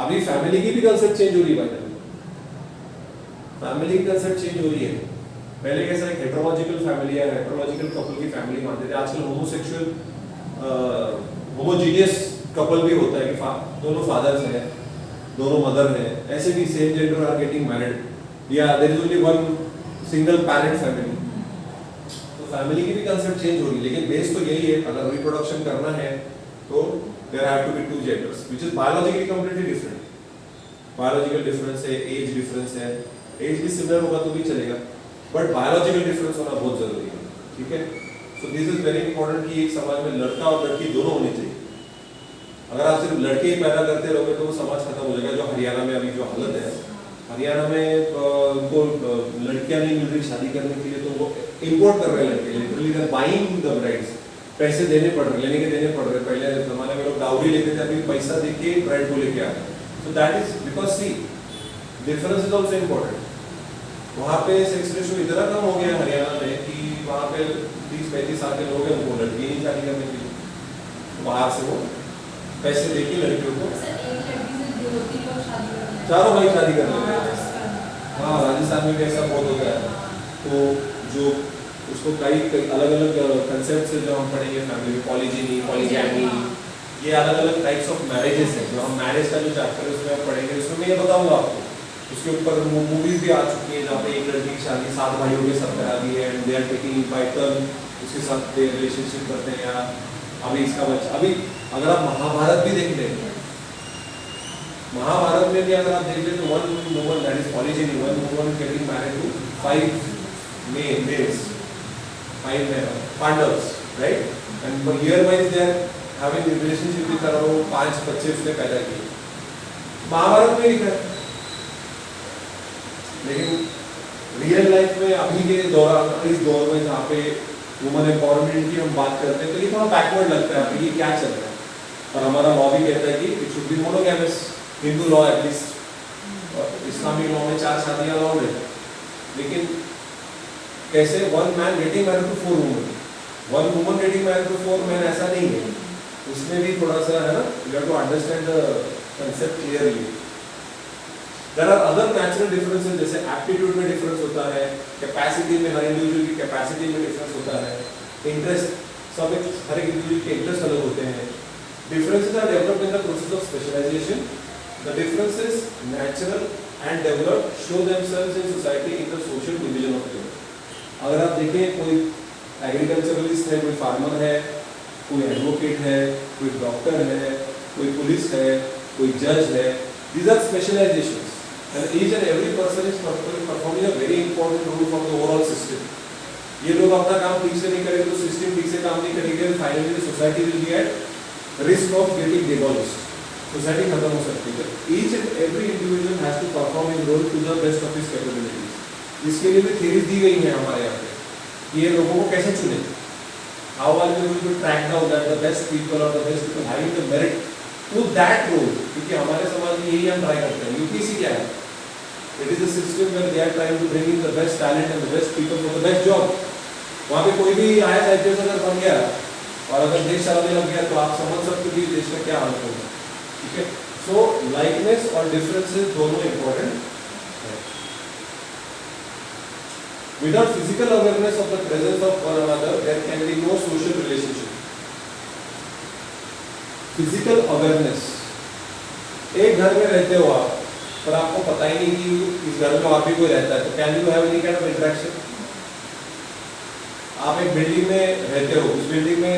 अभी फैमिली की भी कंसेप्ट चेंज हो रही है भाई, फैमिली की कंसेप्ट चेंज हो रही है। पहले कैसा एक हेटेरोलॉजिकल फैमिली या हेटेरोलॉजिकल कपल की फैमिली मानते थे, आजकल होमोसेक्सुअल होमोजीनियस कपल भी होता है कि दोनों फादर्स हैं, दोनों मदर हैं, ऐसे भी same gender are getting married, या there is only one single parent family. तो फैमिली की भी कंसेप्ट चेंज हो रही है, लेकिन बेस तो यही है, अगर रिप्रोडक्शन करना है तो there have to be 2 genders which is biologically completely different. Biological difference है, एज डिफरेंस है, एज भी सिमिलर होगा तो भी चलेगा, बट बायोलॉजिकल डिफरेंस होना बहुत जरूरी है, ठीक है। So this is very important कि एक समाज में लड़का और लड़की दोनों होने चाहिए। अगर आप सिर्फ लड़के ही पैदा करते रहोगे तो वो समाज खत्म हो जाएगा। जो हरियाणा में अभी जो हालत है, हरियाणा में उनको लड़कियां नहीं मिल रही शादी करने के लिए, तो वो इंपोर्ट कर रहे हैं लड़के, literally they are buying the brides, पैसे देने पड़ रहे, लेने के देने पड़ रहे। पहले जमाने में लोग डाउरी लेते थे, अभी पैसा देके ब्राइड को लेके आ रहे। So that is because see difference is also important. वहाँ पे सेक्स रेशियो इतना कम हो गया हरियाणा में कि वहाँ पे 30-35 साल के लोग हैं, उनको लड़की नहीं शादी करने के लिए, बाहर से वो पैसे देके लड़कियों को चारों भाई शादी कर लेते हैं। हाँ, राजस्थान में भी ऐसा बहुत होता है। तो जो उसको कई अलग अलग कंसेप्ट से जो हम पढ़ेंगे फैमिली में, पॉलीजिनी, पॉलीगैमी, ये अलग अलग टाइप्स ऑफ मैरिजेस हैं। जो हम मैरिज का जो चैप्टर है उसमें आप पढ़ेंगे, उसमें मैं ये बताऊंगा आपको। उसके ऊपर मूवीज भी आ चुकी है जहाँ पे एक लड़की की शादी 7 भाइयों के साथ करा दी है, and they are taking by turn, उसके साथ रिलेशनशिप करते हैं। या अभी इसका बच्चा, अभी अगर आप महाभारत भी देख लें, महाभारत में भी अगर आप देख लें तो one woman that is polygyny, one woman getting married to 5 males, 5 Pandavs, right, and for year wise they are having relationship with around 5 बच्चे उसने पैदा किए। महाभारत में लिखा है, लेकिन रियल लाइफ में अभी के दौरान, इस दौर में जहाँ पे वुमन एम्पावरमेंट की हम बात करते हैं, तो ये थोड़ा बैकवर्ड लगता है अभी ये क्या चल रहा है। और हमारा लॉ भी कहता है कि it should be monogamous, Hindu law at least, Islamic law में 4 शादियां अलाउड है। लेकिन कैसे 1 man getting married to 4 women, 1 woman getting married to 4 men, ऐसा नहीं है। उसमें भी थोड़ा सा है ना, you have to understand the concept clearly. There are other natural differences, जैसे एप्टीट्यूड में डिफरेंस होता है, कैपेसिटी में, हर इंडिविजुअल की कैपेसिटी में डिफरेंस होता है, इंटरेस्ट, सब हर एक इंडिविजुअल के इंटरेस्ट अलग होते हैं। Differences are developed in the process of specialization. The differences, natural and developed, show themselves in society in the social division of labor. अगर आप देखें, कोई एग्रीकल्चरलिस्ट है, कोई फार्मर है, कोई एडवोकेट है, कोई डॉक्टर है, कोई पुलिस है, कोई जज है, these are specializations and each and every person is performing a very important role from the overall system. ये लोग अपना काम ठीक से नहीं करेंगे तो सिस्टम ठीक से काम नहीं करेंगे, finally society will be at risk of getting demolished, society खत्म हो सकती है. Each and every individual has to perform in role to the best of his capabilities. इसके लिए भी थ्योरीज दी गई हैं हमारे यहाँ पे, ये लोगों को कैसे चुने, how are we going to track down that the best people और the best people having the merit to that role. क्योंकि हमारे समाज में यही हम ट्राई करते हैं. यूपीएससी क्या है, it is a system where they are trying to bring in the best talent and the best people for the best job. वहाँ पे कोई भी आईएएस आईपीएस अगर बन गया और अगर देश चलाने लग गया तो आप समझ सकते हो कि देश का क्या हाल होगा. ठीक है, सो लाइकनेस और डिफरेंसेस दोनों इंपॉर्टेंट है. Without physical awareness of the presence of one another there can be no social relationship. Physical awareness, एक घर में रहते हो आप पर आपको पता ही नहीं कि इस घर में और भी कोई रहता है, तो can you have any kind of interaction. आप एक बिल्डिंग में रहते हो, उस बिल्डिंग में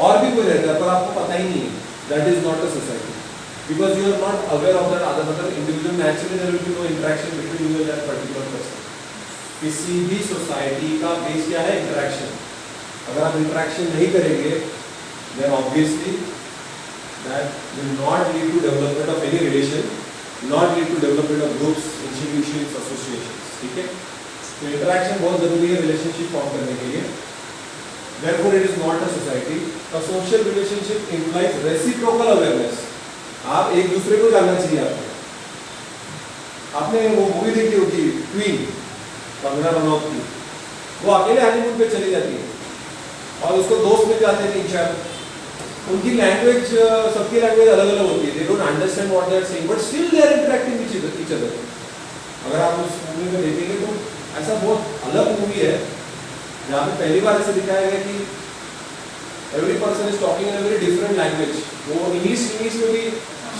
और भी कोई रहता है पर आपको पता ही नहीं है, that is not a society because you are not aware of that other individual. Naturally there will be no interaction between you and that particular person. किसी भी सोसाइटी का बेस क्या है, इंटरेक्शन. अगर आप इंटरेक्शन नहीं करेंगे then obviously that will not lead to development of any relation, not lead to development of groups, institutions, associations. ठीक है, तो इंटरेक्शन बहुत जरूरी है रिलेशनशिप फॉर्म करने के लिए. Therefore it is not a society. A social relationship implies reciprocal awareness. आप एक दूसरे को जानना चाहिए. आपने वो मूवी देखी होगी क्वीन, कंगना रनौत की. वो अकेले हनीमून पे चली जाती है और उसको दोस्त मिल जाते हैं 3-4. उनकी लैंग्वेज, सबकी लैंग्वेज अलग अलग होती है. They don't understand what they are saying but still they are interacting with each other. अगर आप उस मूवी में देखेंगे तो ऐसा बहुत अलग मूवी है जहाँ पे पहली बार ऐसे दिखाया गया कि every person is talking in a very different language. वो इंग्लिश में भी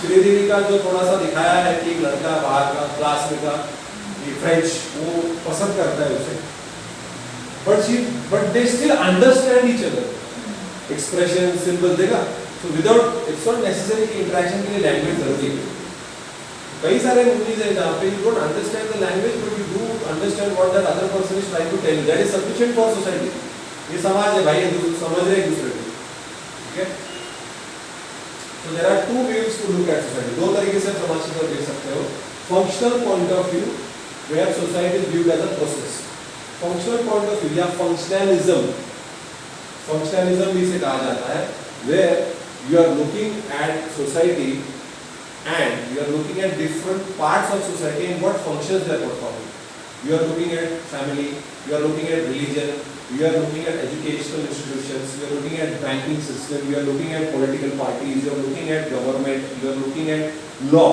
श्रीदेवी का जो थोड़ा सा दिखाया है कि एक लड़का बाहर का क्लास में का फ्रेंच वो पसंद करता है उसे, but they still understand each other. Expression symbol देगा. So without, it's not necessary कि इंटरेक्शन के लिए लैंग्वेज जरूरी है. कई सारे मूवीज है जहाँ पे you don't understand the language but you do understand what that other person is trying to tell you. That is sufficient for society. ये समाज है भाई, समझ रहे एक दूसरे को. ठीक है, so there are two ways to look at society. दो तरीके से समाज को देख सकते हो. Functional point of view where society is viewed as a process. Functional point of view या फंक्शनलिज्म, फंक्शनलिज्म भी इसे कहा जाता है, where you are looking at society and you are looking at different parts of society and what functions they are performing. You are looking at family, you are looking at religion, you are looking at educational institutions, you are looking at banking system, you are looking at political parties, you are looking at government, you are looking at law.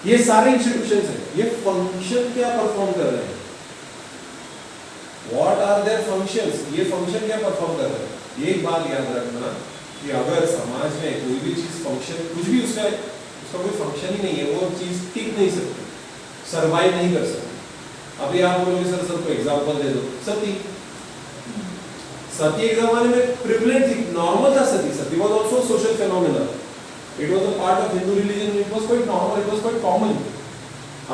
ये सारे institutions हैं. ये function क्या perform कर रहे हैं, what are their functions, ये function क्या परफॉर्म कर रहे हैं. ये एक बात याद रखना कि अगर समाज में कोई भी चीज फंक्शन, कुछ भी उसका कोई फंक्शन ही नहीं है, वो चीज टिक नहीं सकती, सर्वाइव नहीं कर सकती. अभी आप बोलोगे सर को एग्जांपल दे दो. सती एक जमाने में प्रिविलेज थी, नॉर्मल था. Sati was also social phenomena. It was a part of Hindu religion. It was quite normal. It was quite common.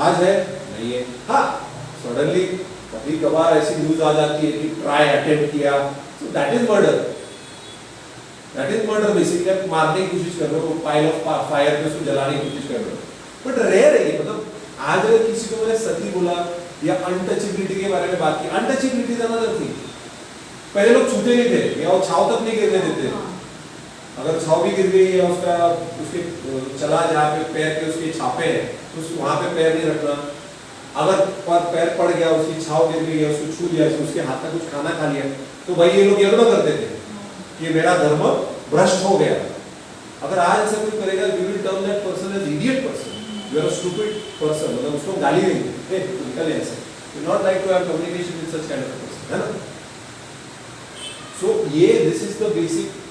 आज है नहीं है. हाँ, suddenly कभी कभार ऐसी न्यूज आ जाती है कि ट्राई अटेम्प्ट किया, so that is murder. That is murder basically. आप मारने की कोशिश कर रहे हो, पाइल ऑफ फायर पे उसको जलाने की कोशिश कर रहे हो. बट रेयर है ये. मतलब आज अगर किसी को मैंने सती बोला या अनटचेबिलिटी के बारे में बात की, अनटचेबिलिटी ज्यादा थी. पहले लोग छूते नहीं थे या वो छाव तक नहीं गिरने देते. अगर छाव भी गिर गई या उसके चला जहाँ पे पैर के उसके छापे हैं तो वहाँ पे पैर नहीं रखना. अगर पैर पड़ गया, उसकी छाव गिर गई या उसको छू लिया, उसके हाथ में कुछ खाना खा लिया, तो भाई ये लोग यज्ञ करते थे कि मेरा धर्म भ्रष्ट हो गया. अगर आज ऐसा कोई करेगा, we will term that person as idiot person, you are a stupid person. मतलब उसको गाली देंगे, निकल ऐसे. You not like to have communication with such kind of person, है ना. सो ये this is the basic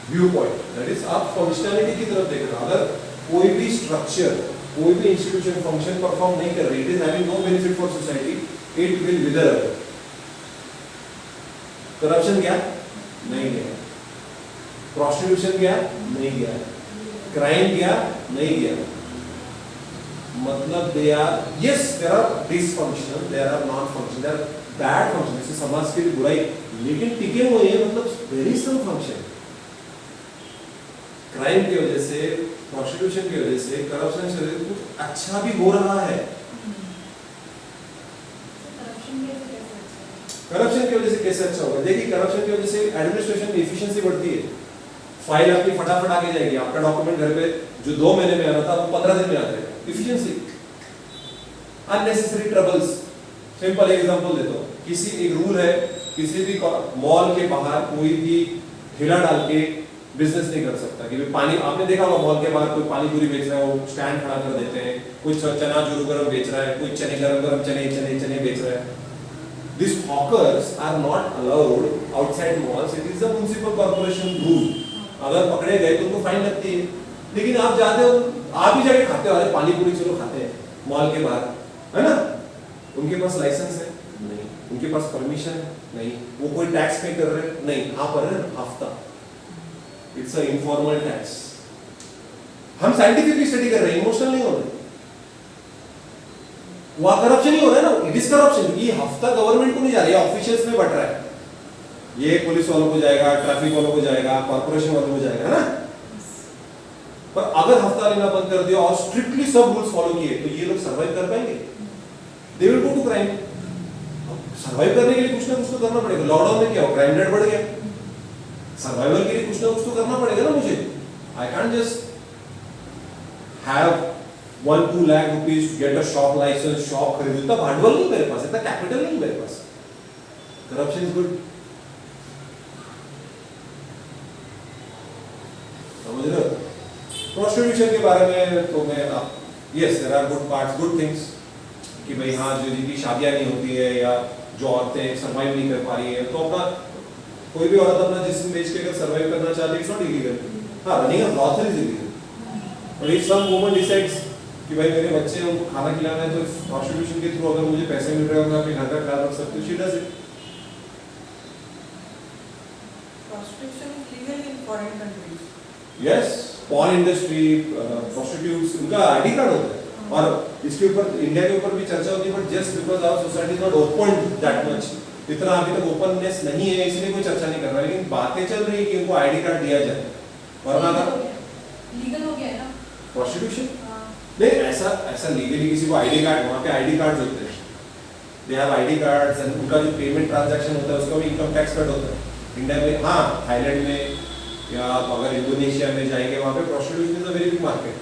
view point. That is आप फंक्शनैलिटी की तरफ देख रहे हो. अगर कोई भी स्ट्रक्चर, कोई भी इंस्टीट्यूशन फंक्शन परफॉर्म नहीं कर रही, it is having no benefit for society, it will wither away. Corruption गया नहीं गया, प्रोस्टिट्यूशन गया नहीं गया, क्राइम किया नहीं किया, मतलब they are yes there are dysfunctional, there are non functional, there are bad function, जैसे समाज की बुराई, लेकिन टिके हुए हैं, मतलब there is some function. Crime की वजह से, प्रोस्टिट्यूशन की वजह से, करप्शन से कुछ अच्छा भी हो रहा है। करप्शन की वजह से कैसे अच्छा होगा? देखिए करप्शन की वजह से एडमिनिस्ट्रेशन में एफिशिएंसी बढ़ती है, फाइल आपकी फटाफट आगे जाएगी, आपका डॉक्यूमेंट घर पे जो 2 महीने में आना था वो 15 दिन में आ जाएगा। Efficiency, unnecessary troubles. Simple example देता हूँ, किसी एक रूल है, किसी भी मॉल के बाहर कोई भी ठेला डाल के बिजनेस नहीं कर सकता कि पानी, आपने देखा होगा मॉल के बाहर कोई पानी पूरी बेच रहा है, वो स्टैंड खड़ा कर देते हैं, कोई चना जुरू गरम बेच रहा है, कोई चने गरम गरम चने बेच रहा है। These hawkers are not allowed outside malls. It is a municipal corporation rule. अगर पकड़े गए तो उनको फाइन लगती है, लेकिन आप जाते हो, आप ही जाके खाते हो, अरे पानी पूरी चलो खाते हैं मॉल के बाहर, है ना? उनके पास लाइसेंस है नहीं, उनके पास परमिशन है नहीं, वो कोई टैक्स पे कर रहे हैं नहीं, हाँ पर हफ्ता, इट्स अ इनफॉर्मल टैक्स। हम साइंटिफिक स्टडी कर रहे हैं, इमोशनल नहीं हो रहे, वहां करप्शन ही हो रहा है ना, इट इज करप्शन। ये हफ्ता गवर्नमेंट को नहीं जा रहा है, ऑफिशियल्स में बट रहा है, ये पुलिस वालों को जाएगा, ट्रैफिक वालों को जाएगा, कॉर्पोरेशन वालों को जाएगा, है ना? पर अगर हफ्ता लेना बंद कर दिया और स्ट्रिक्टली सब रूल्स फॉलो किए तो ये लोग सर्वाइव कर पाएंगे? They will go to crime. Survive करने के लिए कुछ ना कुछ तो करना पड़ेगा। लॉकडाउन में क्या हो, क्राइम रेट बढ़ गया, सर्वाइवल के लिए कुछ ना कुछ तो करना पड़ेगा ना मुझे। I can't just have 1-2 lakh rupees to get a shop license, shop खरीद, इतना भांडवल नहीं मेरे पास, इतना कैपिटल नहीं मेरे पास। करप्शन इज गुड, समझ रहे हो? प्रोस्टिट्यूशन के बारे में तो मैं yes there are good parts, good things, कि भाई हाँ जो जिनकी शादियां नहीं होती है या जो औरतें सर्वाइव नहीं कर पा रही है, तो अपना कोई भी औरत अपना जिस्म बेच के अगर सर्वाइव करना चाहती है, इट्स नॉट इलीगल। हाँ, running a brothel is illegal, but if some woman decides कि भाई मेरे बच्चे हैं उनको खाना खिलाना है, तो प्रोस्टिट्यूशन के थ्रू अगर मुझे पैसे मिल रहे हैं, मैं अपने घर का ख्याल रख सकती हूँ, she does it. Prostitution is legal in foreign countries. Yes, porn industry, prostitutes, उनका आईडी कार्ड होता है, और इसके ऊपर इंडिया के ऊपर भी चर्चा होती है, but just because our society is not open that much, इतना अभी तक ओपननेस नहीं है, इसलिए कोई चर्चा नहीं कर रहा, लेकिन बातें चल रही है कि उनको आईडी कार्ड दिया जाए, वरना लीगल हो गया है ना प्रोस्टिट्यूशन। नहीं, ऐसा लीगली किसी को आईडी कार्ड, वहाँ पे आईडी कार्ड होते हैं, they have ID cards, and उनका जो पेमेंट ट्रांजैक्शन होता है उसका भी इनकम टैक्स कट होता है इंडिया में। हाँ, थाईलैंड में या आप अगर इंडोनेशिया में जाएंगे, वहाँ पे prostitution is a very big market.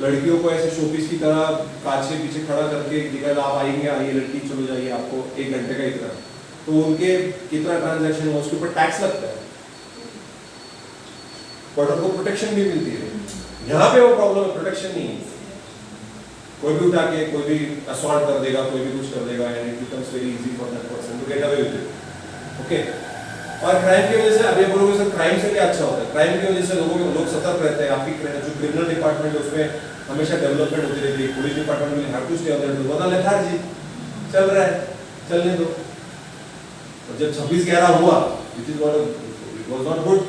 लड़कियों को ऐसे शोपीस की तरह कांच के पीछे खड़ा करके दिखाएगा, आप आएंगे, आइए लड़की, चलो जाइए, आपको 1 घंटे का इतना, तो उनके कितना ट्रांजैक्शन हुआ उसके ऊपर टैक्स लगता है, बट उनको प्रोटेक्शन भी मिलती है। यहाँ पे वो प्रॉब्लम है, प्रोटेक्शन नहीं है, कोई भी उठा के कोई भी असॉल्ट कर देगा, कोई भी कुछ कर देगा, and it becomes very easy for that person to get away with it. Okay, और क्राइम की वजह से, अब ये बोलोगे सर क्राइम से क्या अच्छा होता है? क्राइम की वजह से लोग सतर्क रहते हैं, आपकी जो क्रिमिनल डिपार्टमेंट है उसमें हमेशा डेवलपमेंट होती रहती है, पुलिस डिपार्टमेंट में have to stay on that, बता लेथार्जी चल रहा है, चलने दो। और जब 26/11 हुआ, it was not good,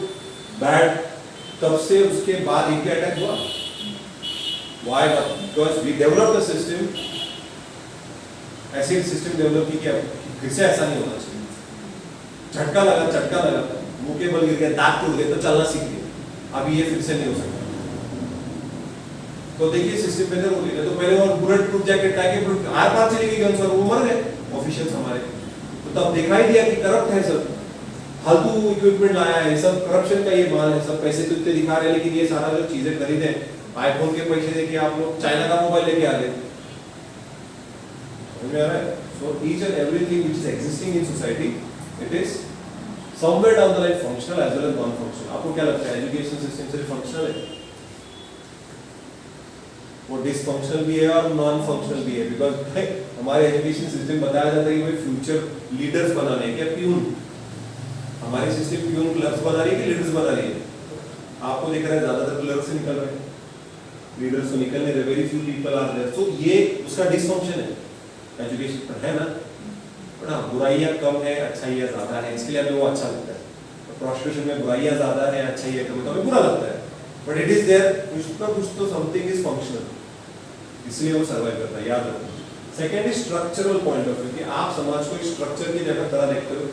bad, तब से उसके बाद इंडिया अटैक हुआ। Why? Because we developed a system, ऐसे सिस्टम डेवलप की क्या फिर से ऐसा नहीं होना चाहिए। झटका लगा, मुंह के बल गिर गया, दांत टूट गए तो चलना सीख लिया, अभी ये फिर से नहीं हो सकता। तो देखिए सिस्टम बेहतर हो गया, तो पहले और बुलेट प्रूफ जैकेट टाइप आर पार चली गई गन्स और वो मर गए ऑफिशियल्स हमारे, तो तब दिखा ही दिया कि करप्ट है सब, फालतू इक्विपमेंट लाया है, सब करप्शन का ये माल है, सब पैसे तो इतने दिखा रहे हैं, लेकिन ये सारा जो चीजें खरीदे, आईफोन के पैसे देके आप लोग चाइना का मोबाइल लेके आ गए, समझ में आ रहा है? So each and everything which is existing in society, it is somewhere down the line functional as well as non-functional. आपको क्या लगता है एजुकेशन सिस्टम सिर्फ फंक्शनल है? वो डिसफंक्शनल भी है और नॉन फंक्शनल भी है, बिकॉज हमारे एजुकेशन सिस्टम बताया जाता है कि भाई फ्यूचर लीडर्स बनाने हैं, क्या प्यून, हमारी सिस्टम प्यून क्लर्क्स बना रही है कि लीडर्स बना रही है? आपको दिख रहा है ज्यादातर क्लर्क्स से निकल रहे हैं, लीडर्स तो निकल नहीं रहे, very few people are there. So ये उसका डिसफंक्शन है एजुकेशन पर, है ना? पर हाँ, बुराइयां कम है, अच्छाइयां ज्यादा है, इसके लिए हमें वो अच्छा लगता है। प्रोस्टिट्यूशन में बुराइयां ज्यादा है, अच्छाइयां कम है, तो हमें बुरा लगता है। बट इट इज देयर कुछ तो समथिंग इज फंक्शनल, इसलिए वो सर्वाइव करता है, याद रखो। Second is structural point of view, कि आप समाज को एक स्ट्रक्चर की जगह तरह देखते हो।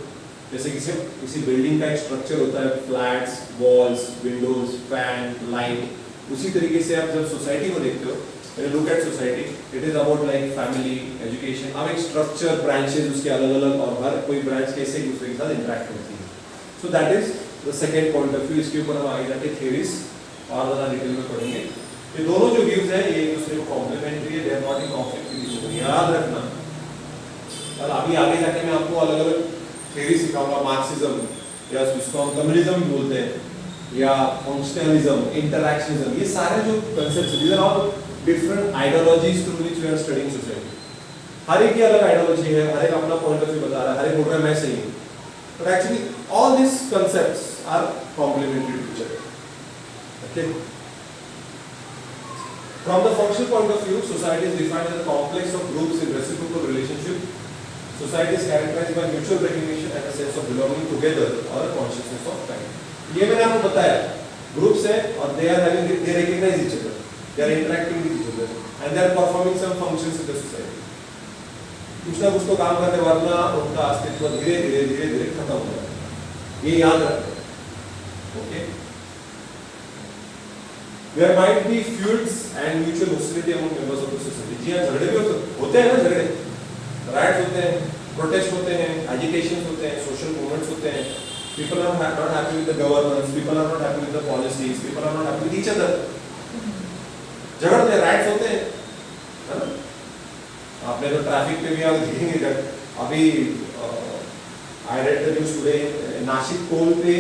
जैसे किसी बिल्डिंग का एक स्ट्रक्चर होता है, flats, walls, Windows, fan, light, उसी तरीके से आप जब सोसाइटी को देखते हो, look at society, it is about like family, education. अब एक स्ट्रक्चर, ब्रांचेस उसके अलग अलग, और हर कोई ब्रांच कैसे एक दूसरे के साथ इंटरेक्ट होती है। सो that is the second point of view. इसके ऊपर हम आगे जाके थ्योरीज और ज़्यादा डिटेल में पढ़ेंगे। ये दोनों जो व्यूज है ये एक दूसरे को कॉम्प्लीमेंट्री है, they are not in conflict with each other, याद रखना। और अभी आगे जाके मैं आपको अलग अलग थ्योरी सिखाऊंगा, मार्क्सिज्म या जिसको हम कम्युनिज्म बोलते हैं, या फंक्शनलिज्म, इंटरैक्शनिज्म, ये सारे जो कंसेप्ट्स हैं, these are all different ideologies through which we are studying society. हर एक की अलग आइडियोलॉजी है, हर एक अपना पॉइंट ऑफ व्यू बता रहा है, हर एक बोल रहा है मैं सही हूं, but actually all this concepts are complementary to each other. Okay, from the functional point of view, society is defined as a complex of groups in reciprocal relationship. Society is characterized by mutual recognition and a sense of belonging together or a consciousness of kind. ये मैंने आपको बताया, groups है और they recognize each other, they are interacting with each other and they are performing some functions in the society. कुछ ना कुछ तो काम करते, वरना उनका अस्तित्व धीरे धीरे खत्म हो जाता है, ये याद रखना। Okay, There might be feuds and mutual hostility among members of the society. जी हाँ, झगड़े भी होते हैं ना, झगड़े, राइट्स होते हैं, प्रोटेस्ट होते हैं, एजिटेशन होते हैं, सोशल मूवमेंट्स होते हैं। People are not happy with the governance, people are not happy with the policies, people are not happy with each other. झगड़ते हैं, राइट्स होते हैं, है ना? आपने तो ट्रैफिक पे भी आप देखेंगे, अभी I read the news today, Nashik toll पे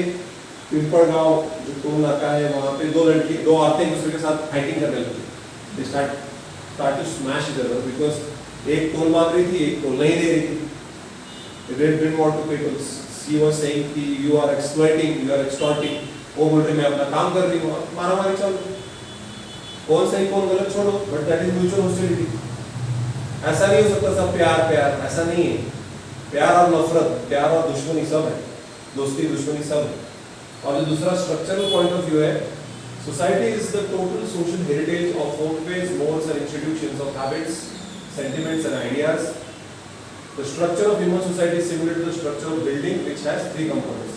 पिंपलगांव जो टोल नाका है, वहाँ पे दो औरतें एक दूसरे के साथ फाइटिंग करने लगी। They start to smash each other because एक टोल मांग रही थी, एक टोल नहीं दे रही थी। They didn't want to pay tolls. She was saying कि you are exploiting, you are extorting. वो बोल रही मैं अपना काम कर रही हूँ, मारामारी चालू। कौन सही कौन गलत छोड़ो, but that is mutual hostility. ऐसा नहीं हो सकता सब प्यार, ऐसा नहीं है। प्यार और नफरत, प्यार और दुश्मनी सब है, दोस्ती दुश्मनी सब है। और जो दूसरा स्ट्रक्चरल पॉइंट ऑफ व्यू है, society is the total social heritage of folkways, morals and institutions of habits, sentiments and ideas. The structure of human society is similar to the structure of building which has 3 components.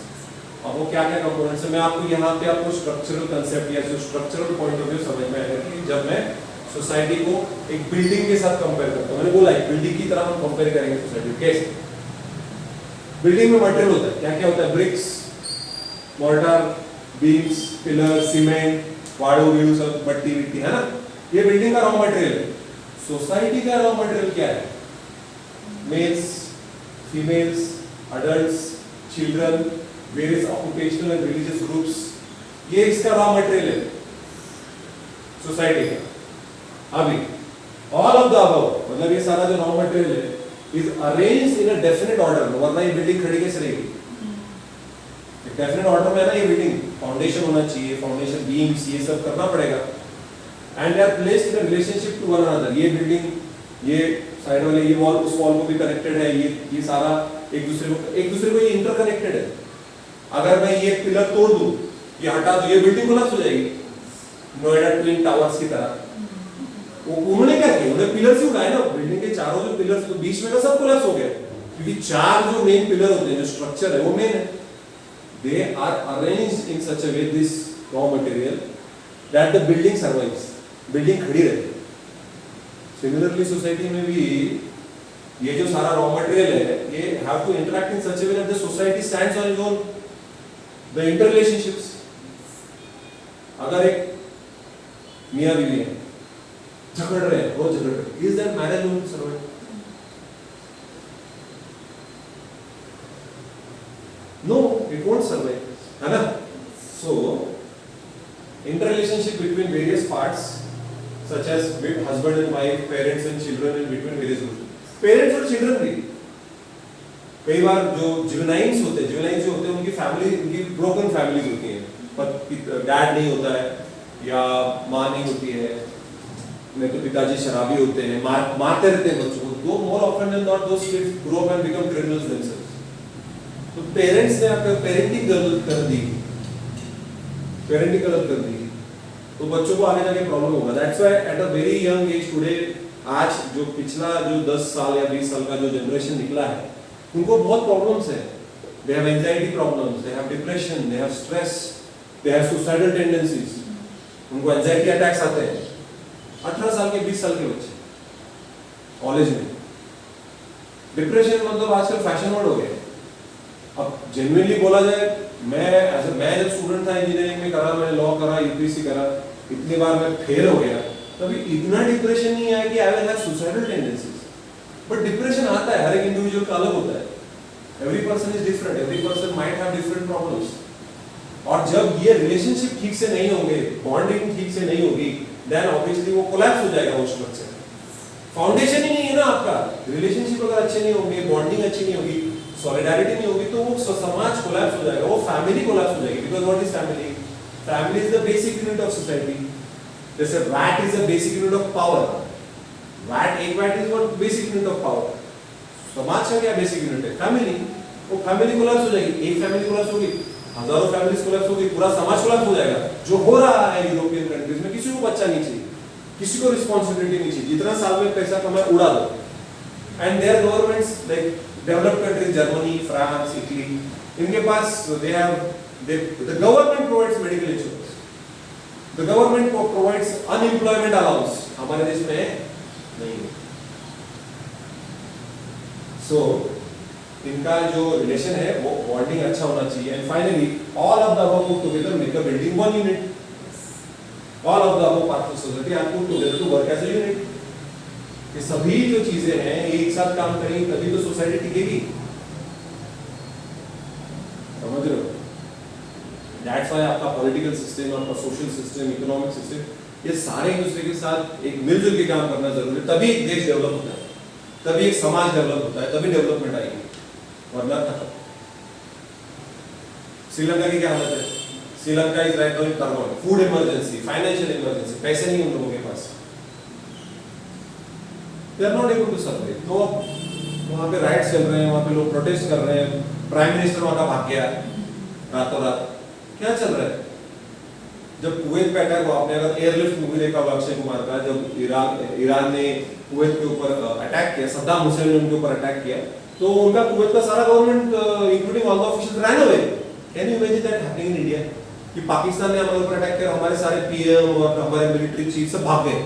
अब वो क्या components है, मैं आपको यहाँ पे आपको structural concept या जो स्ट्रक्चरल पॉइंट ऑफ व्यू समझ में आएगा कि जब मैं सोसाइटी को एक बिल्डिंग के साथ कंपेयर करता हूँ। मैंने बोला एक बिल्डिंग की तरह हम कंपेयर करेंगे सोसाइटी। कैसे? बिल्डिंग में मटेरियल होता है, क्या होता है? Bricks, mortar, beams, pillar, cement, वाड़ू वीड़ू सब, मट्टी विट्टी, है ना? ये बिल्डिंग का रॉ मटेरियल है। सोसाइटी का रॉ मटेरियल क्या है? Males, females, adults, children, various occupational and religious groups, ये इसका रॉ मटेरियल है सोसाइटी का। अभी ऑल ऑफ द अबव, मतलब ये सारा जो रॉ मटेरियल है is arranged in a definite order, वरना ये बिल्डिंग खड़ी कैसे रहेगी? डेफिनेट ऑर्डर में ना ये बिल्डिंग, फाउंडेशन होना चाहिए, फाउंडेशन बीम्स, ये सब करना पड़ेगा। And they are placed in a relationship to one another. ये बिल्डिंग, ये साइड वाले, ये वॉल उस वॉल को भी कनेक्टेड है, ये सारा एक दूसरे को ये इंटरकनेक्टेड है। अगर मैं ये पिलर तोड़ दूं, ये हटा दूं, ये बिल्डिंग कोलैप्स हो जाएगी, नोएडा ट्विन टावर्स की तरह। वो उन्होंने क्या किया? उन्होंने पिलर से उठाए ना, बिल्डिंग के चारों जो पिलर्स, तो बीच में का सब कोलैप्स हो गया, क्योंकि 4 जो मेन पिलर होते हैं, जो स्ट्रक्चर है वो मेन है। They are arranged in such a way, this raw material, that the building survives. Building खड़ी रहती है। Similarly, society में भी ये जो सारा raw material है, ये have to interact in such a way that the society stands on its own. The interrelationships. अगर एक मियाँ बीवी है, झगड़ रहे हैं, रोज झगड़ रहे हैं, is that marriage going to survive? No, it won't survive, है ना? So, interrelationship between various parts, such as with husband and wife, parents and children, and between various groups. Parents और children भी कई बार जो जुवेनाइल्स होते हैं, उनकी family, उनकी ब्रोकन फैमिलीज होती हैं, पर डैड नहीं होता है या माँ नहीं होती है, नहीं तो पिताजी शराबी होते हैं, मारते रहते हैं बच्चों को। More often than not, those kids grow up and become criminals themselves. तो पेरेंट्स ने आपका पेरेंटिंग गलत कर दी, तो बच्चों को आगे जाके प्रॉब्लम होगा। That's why at a very young age today, आज जो पिछला जो 10 साल या 20 साल का जो जनरेशन निकला है, उनको बहुत प्रॉब्लम्स है। They have anxiety problems, they have depression, they have stress, they have suicidal tendencies, उनको एंजाइटी अटैक्स आते हैं। 18 साल के 20 साल के बच्चे कॉलेज में, डिप्रेशन मतलब आजकल फैशन वर्ड हो गया। अब जेन्युइनली बोला जाए, मैं जब स्टूडेंट था इंजीनियरिंग में करा, मैंने लॉ करा, यूपीएससी करा, इतनी बार मैं फेल हो गया, तभी इतना डिप्रेशन नहीं आया कि I will have suicidal tendencies. But depression आता है, हर एक इंडिविजुअल का अलग होता है। Every person is different, every person might have different problems. और जब ये रिलेशनशिप ठीक से नहीं होंगे, बॉन्डिंग ठीक से नहीं होगी, देन ऑब्वियसली वो कोलैप्स हो जाएगा वो स्ट्रक्चर। फाउंडेशन ही नहीं है ना आपका, रिलेशनशिप अगर अच्छे नहीं होंगे, बॉन्डिंग अच्छी नहीं होगी, सॉलिडारिटी नहीं होगी, तो वो समाज कोलैप्स हो जाएगा, वो फैमिली कोलैप्स हो जाएगी। Because what is family? Family is the basic unit of society. जैसे watt is the basic unit of power. एक watt is what basic unit of power. समाज का क्या बेसिक यूनिट है? फैमिली। वो फैमिली कोलैप्स हो जाएगी, एक फैमिली कोलैप्स होगी, हजारों फैमिलीज कोलैप्स होगी, पूरा समाज कोलैप्स हो जाएगा। जो हो रहा है यूरोपियन कंट्रीज में, किसी को बच्चा नहीं चाहिए, किसी को रिस्पांसिबिलिटी नहीं चाहिए, जितना साल में पैसा कमाए उड़ा दो। And there governments like developed countries, Germany, France, Italy, इनके पास the government provides medical insurance, the government provides unemployment allowance, हमारे देश में नहीं है। So इनका जो रिलेशन है वो बॉन्डिंग अच्छा होना चाहिए। And finally all of the above put together make a building one unit. All of the above parts of society are put together to work as a unit. ये सभी जो चीजें हैं एक साथ काम करेंगी तभी तो सोसाइटी टिकेगी। समझ रहे हो? That's why आपका पॉलिटिकल सिस्टम, आपका सोशल सिस्टम, इकोनॉमिक सिस्टम, ये सारे एक दूसरे के साथ एक मिलजुल के काम करना जरूरी है। तभी एक देश डेवलप होता है, तभी एक समाज डेवलप होता है, तभी डेवलपमेंट आएगी, वरना खत्म। श्रीलंका की क्या हालत है? Sri Lanka is right now in turmoil, food emergency, financial emergency, पैसे नहीं उन लोगों के पास, they are not able to survive. तो वहाँ पे राइट्स चल रहे हैं, वहाँ पे लोग प्रोटेस्ट कर रहे हैं, प्राइम मिनिस्टर वहाँ का भाग गया रातों रात। क्या चल रहा है? जब कुवैत पे अटैक हुआ, आपने अगर एयरलिफ्ट मूवी देखा होगा अक्षय कुमार का, जब ईरान ने कुवैत के ऊपर अटैक किया, सद्दाम हुसैन ने उनके ऊपर अटैक किया, तो उनका कुवैत का सारा government including all the officials ran away. Can you imagine that happening in India? कि पाकिस्तान ने हमारे ऊपर अटैक किया, हमारे सारे पीएम और हमारे मिलिट्री चीफ सब भाग गए।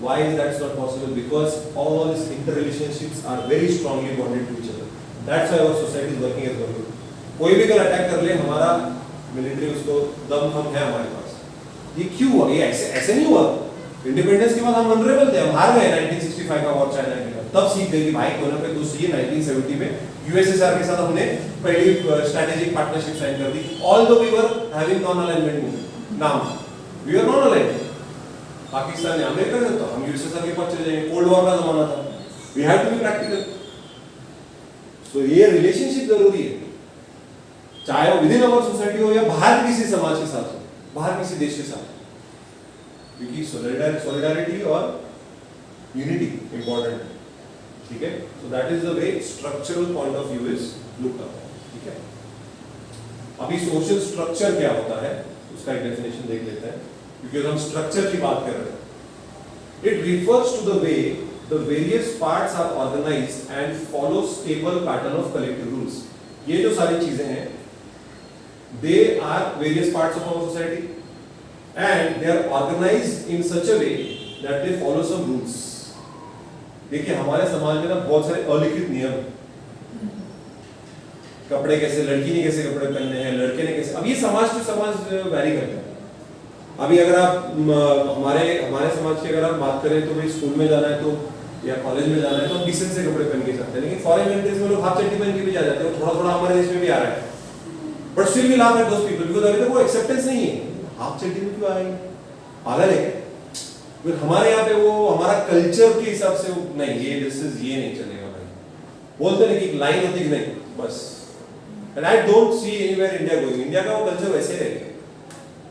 Why is that not possible? Because all these interrelationships are very strongly bonded to each other. That's why our society is working as one group. कोई भी अगर अटैक कर ले, हमारा मिलिट्री उसको दम हम है हमारे पास। ये क्यों हुआ? ये ऐसे नहीं हुआ। इंडिपेंडेंस के बाद हम वनरेबल थे, हम हार गए 1965 का वॉर चाइना के बाद। तब सीख गए कि भाई कोई ना कोई दोस्त चाहिए। 1970 में यूएसएसआर के साथ हमने पहली स्ट्रेटेजिक पार्टनरशिप साइन कर दी। Although we were having non alignment movement, नाम we were non aligned. Pakistan ने अमेरिका से, तो हम यूएसएसआर के पास चले जाएंगे। कोल्ड वॉर का जमाना था, we have to be practical. So ये रिलेशनशिप जरूरी है, चाहे वो विदिन अवर सोसाइटी हो या बाहर किसी समाज के साथ हो, बाहर किसी देश के साथ, क्योंकि सॉलिडारिटी और यूनिटी इंपॉर्टेंट है। ठीक है? सो that is the way structural point of view is looked upon. ठीक है? अभी सोशल स्ट्रक्चर क्या होता है उसका एक डेफिनेशन देख लेते हैं, क्योंकि हम स्ट्रक्चर की बात कर रहे हैं। It refers to the way the various parts are organised and follow stable pattern of collective rules. ये जो सारी चीजें हैं, they are various parts of our society and they are organized in such a way that they follow some rules. देखिए हमारे समाज में ना बहुत सारे अलिखित नियम हैं। कपड़े कैसे, लड़की ने कैसे कपड़े पहनने हैं, लड़के ने कैसे, अब ये समाज टू समाज वैरी करता है। अभी अगर आप हमारे समाज की अगर आप बात करें तो भाई स्कूल में जाना है तो या कॉलेज में जाना है तो हम डिसेंट से कपड़े पहन के जाते हैं, लेकिन फॉरेन कंट्रीज में लोग हाफ चड्डी पहन के भी जा जाते हैं। थोड़ा थोड़ा हमारे देश में भी आ रहा है, but still we laugh at those people because अभी तक वो एक्सेप्टेंस नहीं है। हाफ चड्डी में क्यों आएंगे? पागल है क्या? हमारे यहाँ पे वो हमारा कल्चर के हिसाब से नहीं, ये नहीं चलेगा भाई। बोलते हैं कि लाइन होती है नहीं, बस। And I don't see anywhere India going. India का वो कल्चर वैसे रहेगा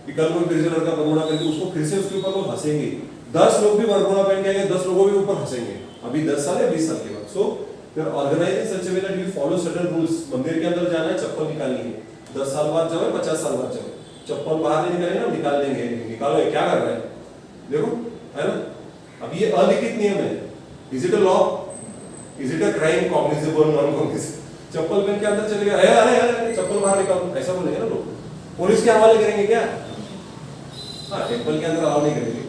कि कल कोई फिर से लड़का बरमुडा पहन के उसको फिर से उसके ऊपर लोग हंसेंगे। 10 लोग भी बरमुडा पहन के आएंगे, 10 लोगों के ऊपर हंसेंगे अभी 10 साल या 20 साल के बाद। So they are organised in such a way that you follow certain rules. मंदिर के अंदर जाना है, चप्पल निकालनी है, 10 साल बाद जाओ, 50 साल बाद जाओ, चप्पल बाहर नहीं निकलेगा ना, निकाल देंगे, निकालो ये क्या कर रहा है, देखो, है ना। अब ये अलिखित नियम है। Is it a law, is it a crime, cognizable, non cognizable? चप्पल पहन के अंदर चले गए, अरे अरे अरे चप्पल बाहर निकालो, ऐसा बोलेंगे ना लोग, पुलिस के हवाले करेंगे क्या? हाँ, टेम्पल के अंदर अलाउ नहीं करेंगे।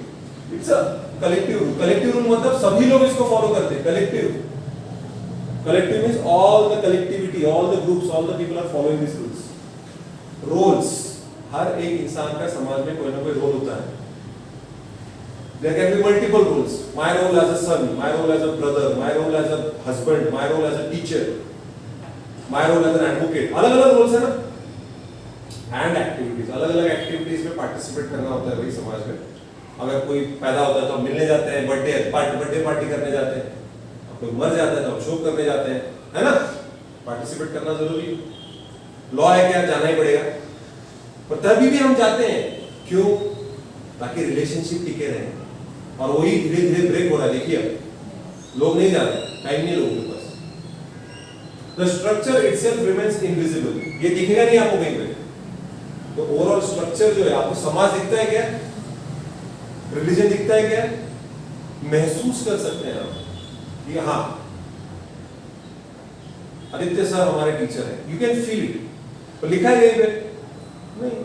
It's a collective rule. Collective rule मतलब सभी लोग इसको फॉलो करते हैं। Collective means all the collectivity, all the groups, all the people are following this rules. Roles, हर एक इंसान का समाज में कोई ना कोई रोल होता है। There can be multiple roles. My role as a son, my role as a brother, my role as a husband, my role as a teacher, my role as an advocate. अलग-अलग roles है ना? And activities, अलग-अलग activities में participate करना होता है भाई समाज में। अगर कोई पैदा होता है तो हम मिलने जाते हैं, बर्थडे पार्टी करने जाते हैं। अब कोई मर जाता है तो हम शोक करने जाते हैं, है ना? पार्टिसिपेट करना जरूरी है। लॉ है क्या, जाना ही पड़ेगा। पर तभी भी हम जाते हैं, क्यों? ताकि रिलेशनशिप टिके रहे। और वही धीरे धीरे ब्रेक हो रहा है। देखिए अब लोग नहीं जा रहे, टाइम नहीं लोगों के पास। The structure itself remains invisible, ये दिखेगा नहीं आपको कहीं पे। तो ओवरऑल स्ट्रक्चर जो है, आपको समाज दिखता है क्या, रिलीजन दिखता है क्या, महसूस कर सकते हैं आप कि हाँ आदित्य सर हमारे टीचर है, यू कैन फील इट। तो लिखा है कहीं पे नहीं,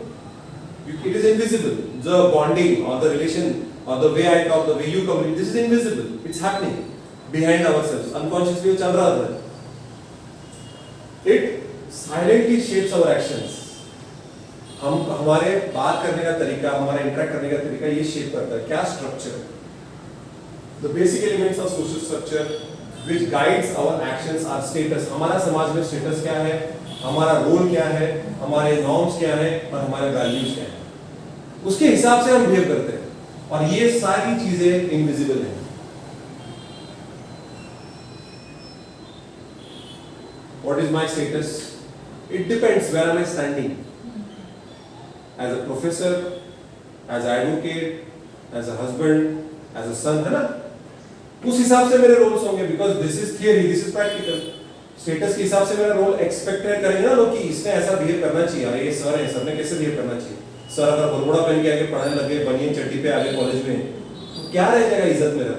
it is invisible. The bonding और the relation or the way I talk, the way you communicate, this is invisible. It's happening behind ourselves. Unconsciously वो चल रहा होता है। It silently shapes our actions. हमारे बात करने का तरीका, हमारा इंटरेक्ट करने का तरीका ये शेप करता है। क्या structure? The basic elements of social structure which guides our actions are status. हमारा समाज में स्टेटस क्या है, हमारा रोल क्या है, हमारे नॉर्म्स क्या है और हमारे वैल्यूज क्या है, उसके हिसाब से हम बिहेव करते हैं। और ये सारी चीजें इनविजिबल हैं। What is my status? It depends where am I standing. As a professor, as an advocate, as a husband, as a son, है ना? उस हिसाब से मेरे रोल्स होंगे, because this is theory, this is practical. Status के हिसाब से मेरा रोल एक्सपेक्टेड करेंगे ना लोग कि इसने ऐसा बिहेव करना चाहिए। अरे ये सर है, सर ने कैसे बिहेव करना चाहिए? सर अगर बरमुडा पहन के आगे पढ़ाने लगे, बनियन चड्डी पे आगे कॉलेज में, तो क्या रह जाएगा इज्जत मेरा?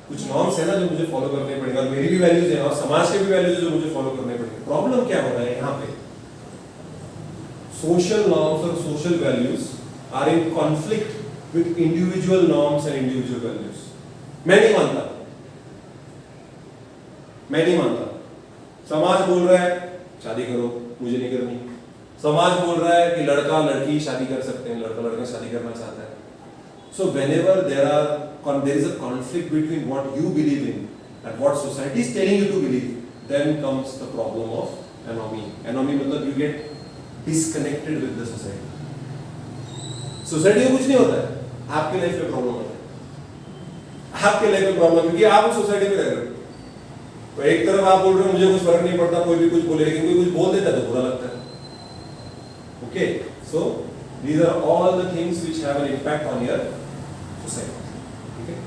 कुछ नॉर्म्स है ना जो मुझे फॉलो करने पड़ेगा, और मेरी भी वैल्यूज है और समाज के भी वैल्यूज जो मुझे फॉलो करने पड़ेंगे। प्रॉब्लम क्या हो रहा है यहाँ पे? सोशल नॉर्म्स और social values are in conflict with individual norms and individual values. मैं नहीं मानता। समाज बोल रहा है शादी करो, मुझे नहीं करनी। समाज बोल रहा है कि लड़का लड़की शादी कर सकते हैं, लड़का लड़का शादी करना चाहता है। So whenever there is a conflict between what you believe in and what society is telling you to believe, then comes the problem of anomie. Anomie मतलब you get disconnected with the society. Society में कुछ नहीं होता है, आपके life में problem होता है। आपके लाइफ में प्रॉब्लम क्योंकि आप उस सोसाइटी में रह रहे हो। तो एक तरफ आप बोल रहे हो मुझे कुछ फर्क नहीं पड़ता, कोई भी कुछ बोले, लेकिन कोई कुछ बोल देता है तो बुरा लगता है। Okay, so these are all the things which have an impact on your society. Okay.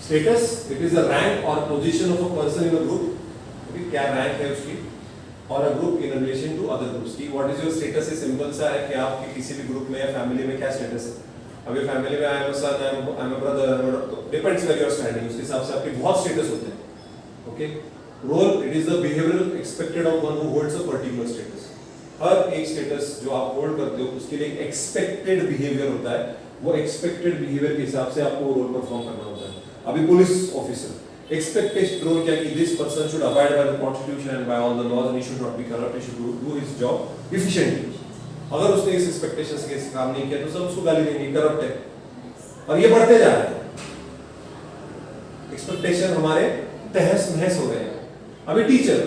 Status, it is the rank or position of a person in a group. Okay, क्या rank है उसकी? और a group in relation to other groups की. What is your status? है simple सा है कि आपके किसी भी ग्रुप में या फैमिली में क्या स्टेटस है। अभी फैमिली में I am a son, I am a brother, depends where you are standing. उसके हिसाब से आपके बहुत स्टेटस होते हैं। Okay. Role, it is the behavioral expected of one who holds a particular status. हर एक स्टेटस जो आप होल्ड करते हो उसके लिए एक एक्सपेक्टेड बिहेवियर होता है। वो एक्सपेक्टेड बिहेवियर के हिसाब से आपको रोल परफॉर्म करना होता है। अभी पुलिस ऑफिसर एक्सपेक्टेड रोल क्या कि this person should abide by the constitution and by all the laws and he should not be corrupt, he should do his job efficiently. अगर उसने इस एक्सपेक्टेशंस के काम नहीं किया तो सब उसको गाली देंगे, करप्ट है। और ये बढ़ते जा रहे हैं, एक्सपेक्टेशन हमारे तहस नहस हो रहे हैं। अभी टीचर,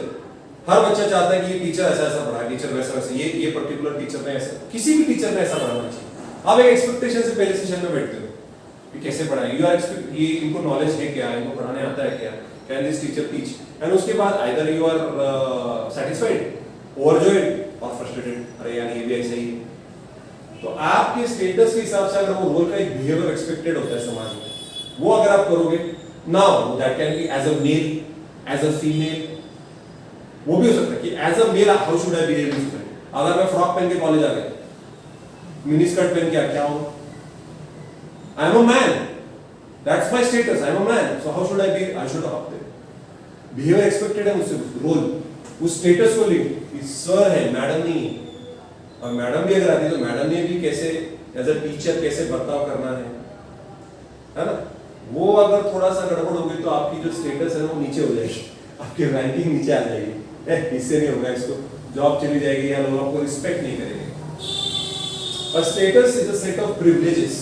हर बच्चा चाहता है कि ये टीचर ऐसा ऐसा पढ़ाए, टीचर वैसा वैसा, ये पर्टिकुलर टीचर ने ऐसा, किसी भी टीचर ने ऐसा पढ़ाना चाहिए। आप एक एक्सपेक्टेशन से पहले सेशन में बैठते हो कि कैसे पढ़ाएं, यू आर एक्सपेक्ट ये इनको नॉलेज है क्या, इनको पढ़ाने आता है क्या, can this teacher teach, and उसके बाद either you are satisfied, overjoyed और फ्रस्ट्रेटेड, अरे यार ये भी ऐसा ही है। तो आपके स्टेटस के हिसाब से अगर वो रोल का एक बिहेवियर एक्सपेक्टेड होता है समाज में, वो अगर आप करोगे, now that can be as a male, as a female, वो भी हो सकता है कि as a male how should I behave in society. अगर मैं फ्रॉक पहन के कॉलेज आ गया, मिनी स्कर्ट पहन के क्या होगा? I am a man, that's my status, I am a man, so how should I be, I should up behaviour expected है मुझसे, रोल उस स्टेटस को लिंक, सर है, मैडम नहीं है। और मैडम भी अगर आती है तो मैडम ने भी कैसे एज अ टीचर कैसे बर्ताव करना है ना? वो अगर थोड़ा सा गड़बड़ हो गई तो आपकी जो स्टेटस है वो नीचे हो जाएगी, आपकी रैंकिंग नीचे आ जाएगी, इससे नहीं होगा, इसको जॉब चली जाएगी या लोग आपको रिस्पेक्ट नहीं करेंगे। A status is a set of privileges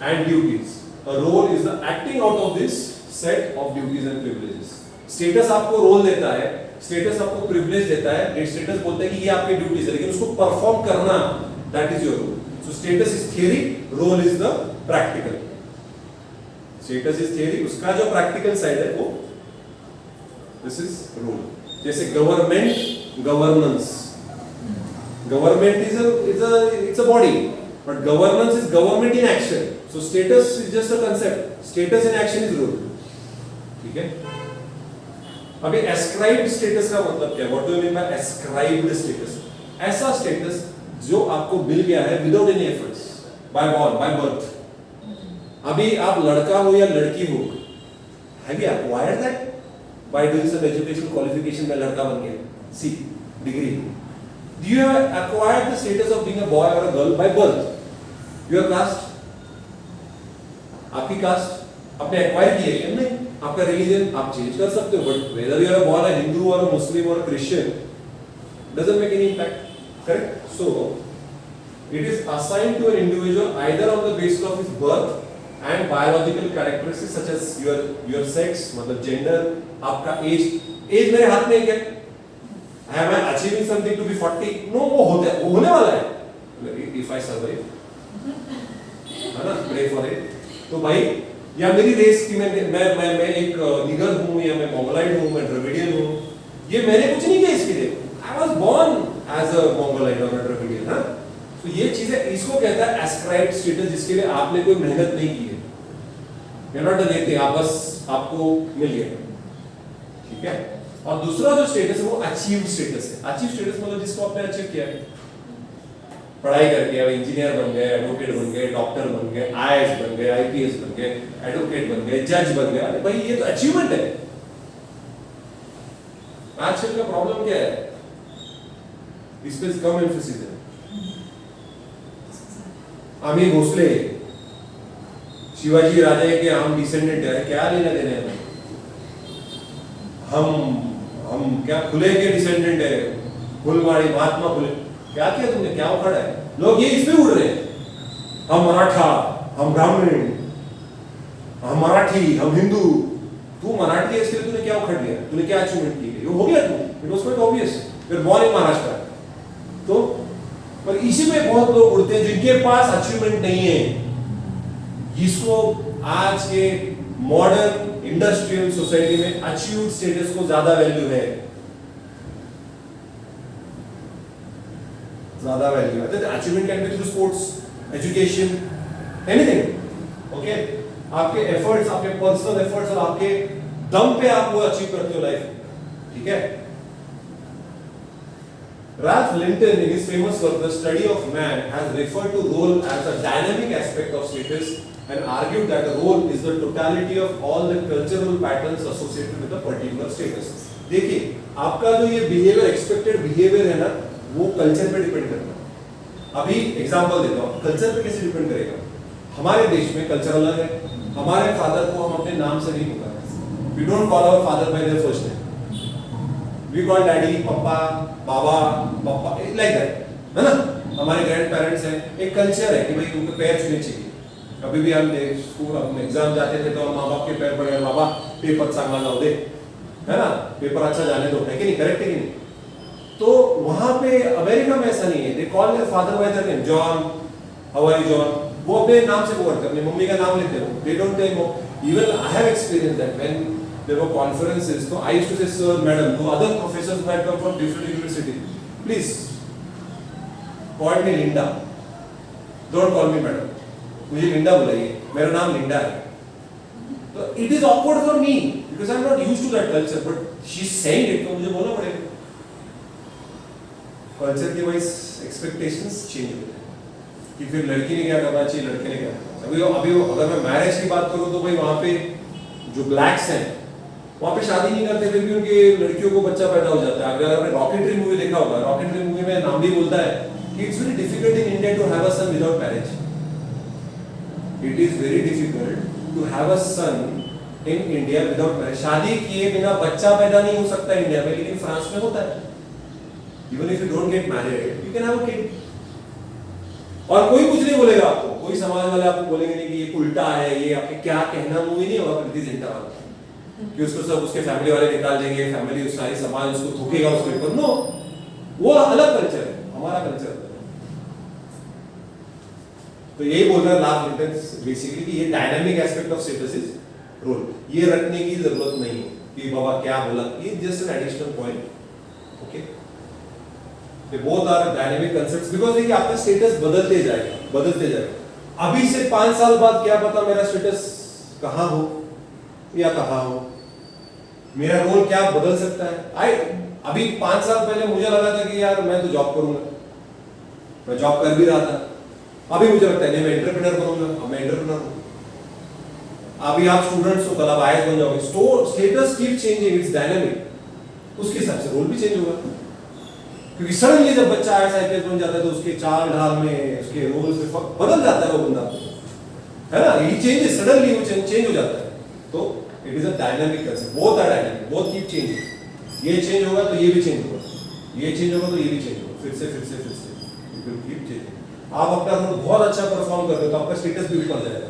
and duties. A role is the acting out of this set of duties and privileges. Status आपको रोल देता है, स्टेटस आपको प्रिविलेज देता है, स्टेटस बोलता है कि ये आपकी ड्यूटीज है, लेकिन उसको परफॉर्म करना that is your role. So status is theory, role is the practical. Status is theory, उसका जो प्रैक्टिकल साइड है वो दिस इज रोल। जैसे government, governance, government is a body, but governance is government in action. So status is just a concept, status in action is role. ठीक है, अभी ascribed status का मतलब क्या है? What do you mean by ascribed status? ऐसा status जो आपको मिल गया है without any efforts, by born, by birth. अभी आप लड़का हो या लड़की हो, have you acquired that by doing some education qualification में लड़का बन गया? See, degree. Do you have acquired the status of being a boy or a girl by birth? Your caste, आपकी caste आपने एक्वायर की है क्या? नहीं। आपका रिलीजन आप चेंज कर सकते हो, but whether you are born a Hindu और अ मुस्लिम और Christian doesn't make any impact, correct? So it is assigned to an individual either on the basis of his birth and biological characteristics such as your sex, मतलब gender, आपका age मेरे हाथ में है क्या? Am I achieving something to be 40? No, वो होने वाला है if I survive, है ना? Pray for it. तो भाई, या मेरी रेस की मैं एक निगर हूँ, या मैं मोंगोलाइड हूँ, मैं द्रविडियन हूँ, ये मैंने कुछ नहीं किया इसके लिए। I was born as a Mongolite or a Dravidian, हाँ? तो ये चीजें, इसको कहता है ascribed status, जिसके लिए आपने कोई मेहनत नहीं की है। You're not done anything, आप बस आपको मिल गया, ठीक है? और दूसरा जो स्टेटस है वो अचीव स्टेटस है। अचीव स्टेटस मतलब जिसको आपने अचीव किया है, पढ़ाई करके अब इंजीनियर बन गए, एडवोकेट बन गए, डॉक्टर बन गए, आईएएस बन गए, आईपीएस बन गए, एडवोकेट बन गए, जज बन गए। अरे भाई, ये तो अचीवमेंट है। आजकल का प्रॉब्लम क्या है? इस पे कम एम्फेसिस है। आमिर भोसले, शिवाजी राजा के हम डिसेंडेंट है, क्या लेना देना है? हम क्या खुले के डिसेंडेंट है? फुलवाड़ी, महात्मा फुले, क्या किया तुमने? क्या उखड़ा है? लोग ये इसमें उड़ रहे हैं, हम मराठा, हम ब्राह्मण, हम मराठी, हम हिंदू। तू मराठी है, इसके लिए तूने क्या उखड़ लिया? तूने क्या अचीवमेंट की? ये हो गया तू, it was quite obvious, you are born in Maharashtra. तो पर इसी में बहुत लोग उड़ते हैं जिनके पास अचीवमेंट नहीं है। इसको आज के मॉडर्न इंडस्ट्रियल सोसाइटी में अचीव्ड स्टेटस को ज्यादा वैल्यू है, ज्यादा वैल्यू है। Achievement can be through sports, education, anything. Okay, आपके एफर्ट्स, आपके पर्सनल एफर्ट्स और आपके दम पे आप वो अचीव करते हो लाइफ, ठीक है? Ralph Linton, in his famous work The Study of Man, has referred to role as a dynamic aspect of status and argued that a role is the totality of all the cultural patterns associated with a particular status. देखिए, आपका जो ये behaviour, expected behaviour है ना, वो culture पे depend करता है। अभी एग्जांपल देता हूँ, कल्चर पे कैसे डिपेंड करेगा? हमारे देश में कल्चर अलग है। हमारे फादर को हम अपने नाम से नहीं पुकारते। We don't call our father by their first name. We call daddy, पापा, बाबा, पापा, like that, है ना? हमारे ग्रैंड पेरेंट्स हैं, एक कल्चर है कि भाई उनके पैर छूने चाहिए। कभी भी हम स्कूल, हम एग्जाम जाते थे तो हम माँ बाप के पैर पड़े, बाबा पेपर चांगला लाओ दे, है ना? पेपर अच्छा जाने दो, है कि नहीं? करेक्ट है कि नहीं? तो वहाँ पे अमेरिका में ऐसा नहीं है। They call their father by their name, John, how are you John? वो अपने नाम से बोलते हैं, अपनी मम्मी का नाम लेते हैं। They don't tell mom. Even I have experienced that when there were conferences, so I used to say sir, madam. No, other professors might come from different universities. Please call me Linda. Don't call me madam. मुझे लिंडा बुलाइए, मेरा नाम लिंडा है। तो it is awkward for me, because I am not used to that culture, but she is saying it, तो मुझे बोलना पड़ेगा। कल्चर के वाइज एक्सपेक्टेशंस चेंज होते हैं कि फिर लड़की ने क्या करना चाहिए, लड़के ने क्या करना चाहिए। अभी अगर मैं मैरिज की बात करूं तो भाई वहां पे जो ब्लैक्स हैं वहां पे शादी नहीं करते, फिर भी उनके लड़कियों को बच्चा पैदा हो जाता है। अगर आपने रॉकेटरी मूवी देखा होगा, रॉकेटरी मूवी में नाम भी बोलता है कि it's very difficult in India to have a son without marriage. It is very difficult to have a son in India without marriage. शादी किए बिना बच्चा पैदा नहीं हो सकता इंडिया में, लेकिन फ्रांस में होता है। Even if you don't get married you can have a kid. और कोई कुछ नहीं बोलेगा आपको, कोई समाज वाले आपको बोलेंगे नहीं कि ये उल्टा है, ये आपके क्या कहना मूवी नहीं होगा प्रीति जिंटा वाला कि उसको सब उसके फैमिली वाले निकाल देंगे, फैमिली सारी समाज उसको थूकेगा उसके ऊपर। नो, वो अलग कल्चर है, हमारा कल्चर है। तो यही बोल रहा है लाभ इंटेंस बेसिकली कि ये dynamic aspect of status is role, ये रखने की जरूरत नहीं है कि बाबा क्या बोला, ये just an additional point. Okay, they both are dynamic concepts because देखिए आपका स्टेटस बदलते जाएगा। अभी से 5 साल बाद क्या पता मेरा स्टेटस कहाँ हो या कहाँ हो, मेरा रोल क्या बदल सकता है। अभी 5 साल पहले मुझे लगा था कि यार मैं तो जॉब करूंगा, मैं जॉब कर भी रहा था। अभी मुझे लगता है नहीं मैं एंटरप्रेन्योर बनूंगा, अब मैं एंटरप्रेन्योर हूं। अभी आप स्टूडेंट्स हो, कल आप आईएएस बन जाओगे। Status keep changing, it's dynamic, उसके हिसाब से रोल भी चेंज होगा। क्योंकि सडनली जब बच्चा आईएएस बन जाता है तो उसके चाल ढाल में, उसके रोल्स में बदल जाता है वो बंदा, है ना। ये चेंजेस सडनली वो चेंज हो जाता है। तो it is a dynamic concept, both are dynamic, both keep changing. ये चेंज होगा तो ये भी चेंज होगा, ये चेंज होगा तो ये भी चेंज होगा, फिर से इट विल कीप चेंजिंग। आप अपना रोल बहुत अच्छा परफॉर्म करते हो तो आपका स्टेटस भी ऊपर जाएगा।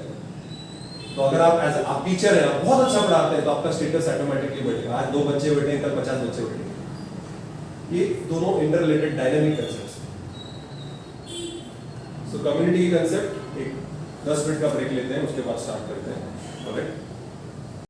तो अगर आप एज आप टीचर हैं, आप बहुत अच्छा पढ़ाते हैं तो आपका स्टेटस ऑटोमेटिकली बढ़ेगा। आज 2 बच्चे बैठे हैं, कल 50 बच्चे बैठे। ये दोनों इंटर रिलेटेड डायनामिक कंसेप्ट्स हैं। सो कम्युनिटी कंसेप्ट, एक 10 मिनट का ब्रेक लेते हैं, उसके बाद स्टार्ट करते हैं।